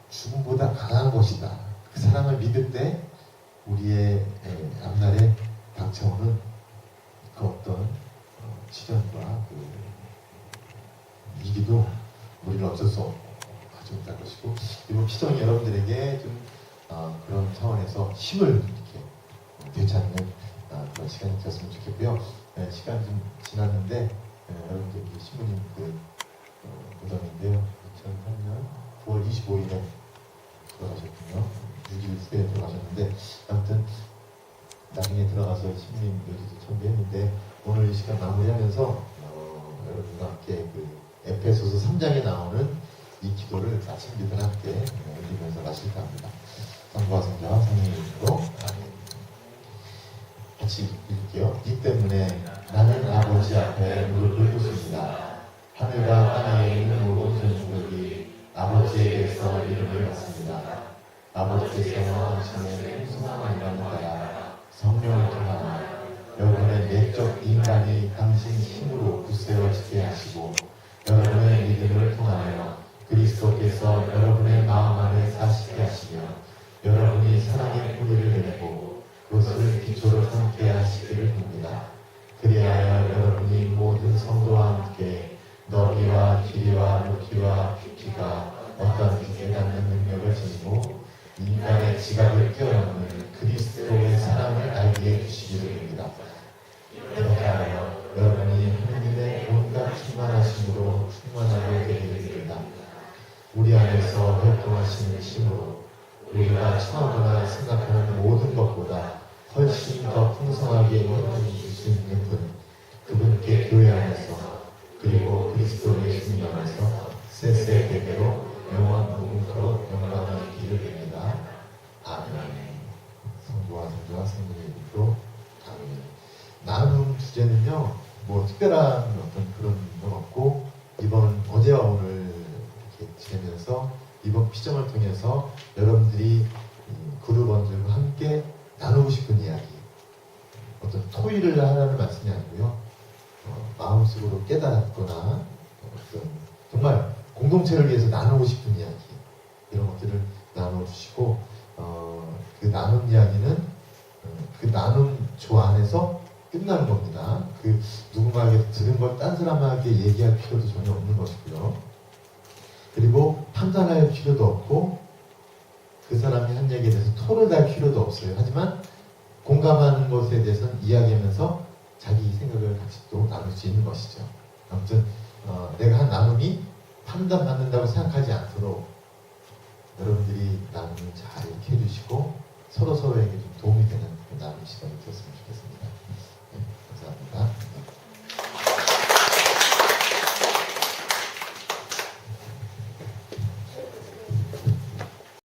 죽음보다 강한 것이다. 그 사랑을 믿을 때 우리의 앞날에 닥쳐오는 그 어떤 시련과 그 위기도 우리는 어쩔 수 없고 가져온다는 것이고, 그리고 피정이 여러분들에게 좀 그런 차원에서 힘을 이렇게 되찾는 그런 시간이 되었으면 좋겠고요. 시간이 좀 지났는데 여러분들 신부님 그 무덤인데요. 2003년 9월 25일에 돌아가셨군요. 6일 후에 돌아가셨는데, 아무튼 나중에 들어가서 신부님 묘지도 참배했는데, 오늘 이 시간 마무리하면서 여러분과 함께 그 에페소서 3장에 나오는 이 기도를 아침 기도를 함께 읽으면서 마실까 합니다. 성부와 성자와 성령의 이름으로 아멘. 같이 읽을게요. 이 때문에 나는 아버지 앞에 무릎을 꿇습니다. 하늘과 땅에 있는 모든 존재들이 아버지에게서 이름을 받습니다. 아버지께서 당신의 풍성한 이름을 따라 성령을 통하여 여러분의 내적 인간이 당신 힘으로 굳세워지게 하시고, 여러분의 믿음을 통하여 그리스도께서 여러분의 마음 안에 사시게 하시며, 여러분이 사랑의 뿌리를 내고 그것을 기초로 삼게 하시기를 빕니다. 그리하여 여러분이 모든 성도와 함께 너비와 길이와 높이와 깊이가 어떤 깨닫는 능력을 지니고 인간의 지각을 뛰어넘는 그리스도의 사랑을 알게 해주시기를 빕니다. 이렇게 하여 여러분이 하느님의 온갖 충만하심으로 충만하게 되리이다. 우리 안에서 활동하시는 힘으로 우리가 청하거나 생각하는 모든 것보다 훨씬 더 풍성하게 해주실 수 있는 분, 그분께 교회 안에서 그리고 그리스도 예수님 안에서 세세대대로 영원 무궁토록 영광을 있기를 빕니다. 아멘. 성부와 성자와 성령의 이름으로 아멘. 나눔 주제는요, 뭐 특별한 어떤 그런 건 없고, 어제와 오늘 이렇게 지내면서 이번 피정을 통해서 여러분들이 그룹원들과 함께 나누고 싶은 이야기, 어떤 토의를 하라는 말씀이 아니고요, 마음속으로 깨달았거나 어떤 정말 공동체를 위해서 나누고 싶은 이야기, 이런 것들을 나눠주시고, 그 나눔 이야기는 그 나눔 조 안에서 끝나는 겁니다. 그 누군가에게 들은 걸 딴 사람에게 얘기할 필요도 전혀 없는 것이고요. 그리고 판단할 필요도 없고, 그 사람이 한 얘기에 대해서 토론할 필요도 없어요. 하지만 공감하는 것에 대해서는 이야기하면서 자기 생각을 같이 또 나눌 수 있는 것이죠. 아무튼 내가 한 나눔이 판단받는다고 생각하지 않도록 여러분들이 나눔을 잘 이렇게 해주시고 서로에게 좀 도움이 되는 나눔 시간이 되었으면 좋겠습니다.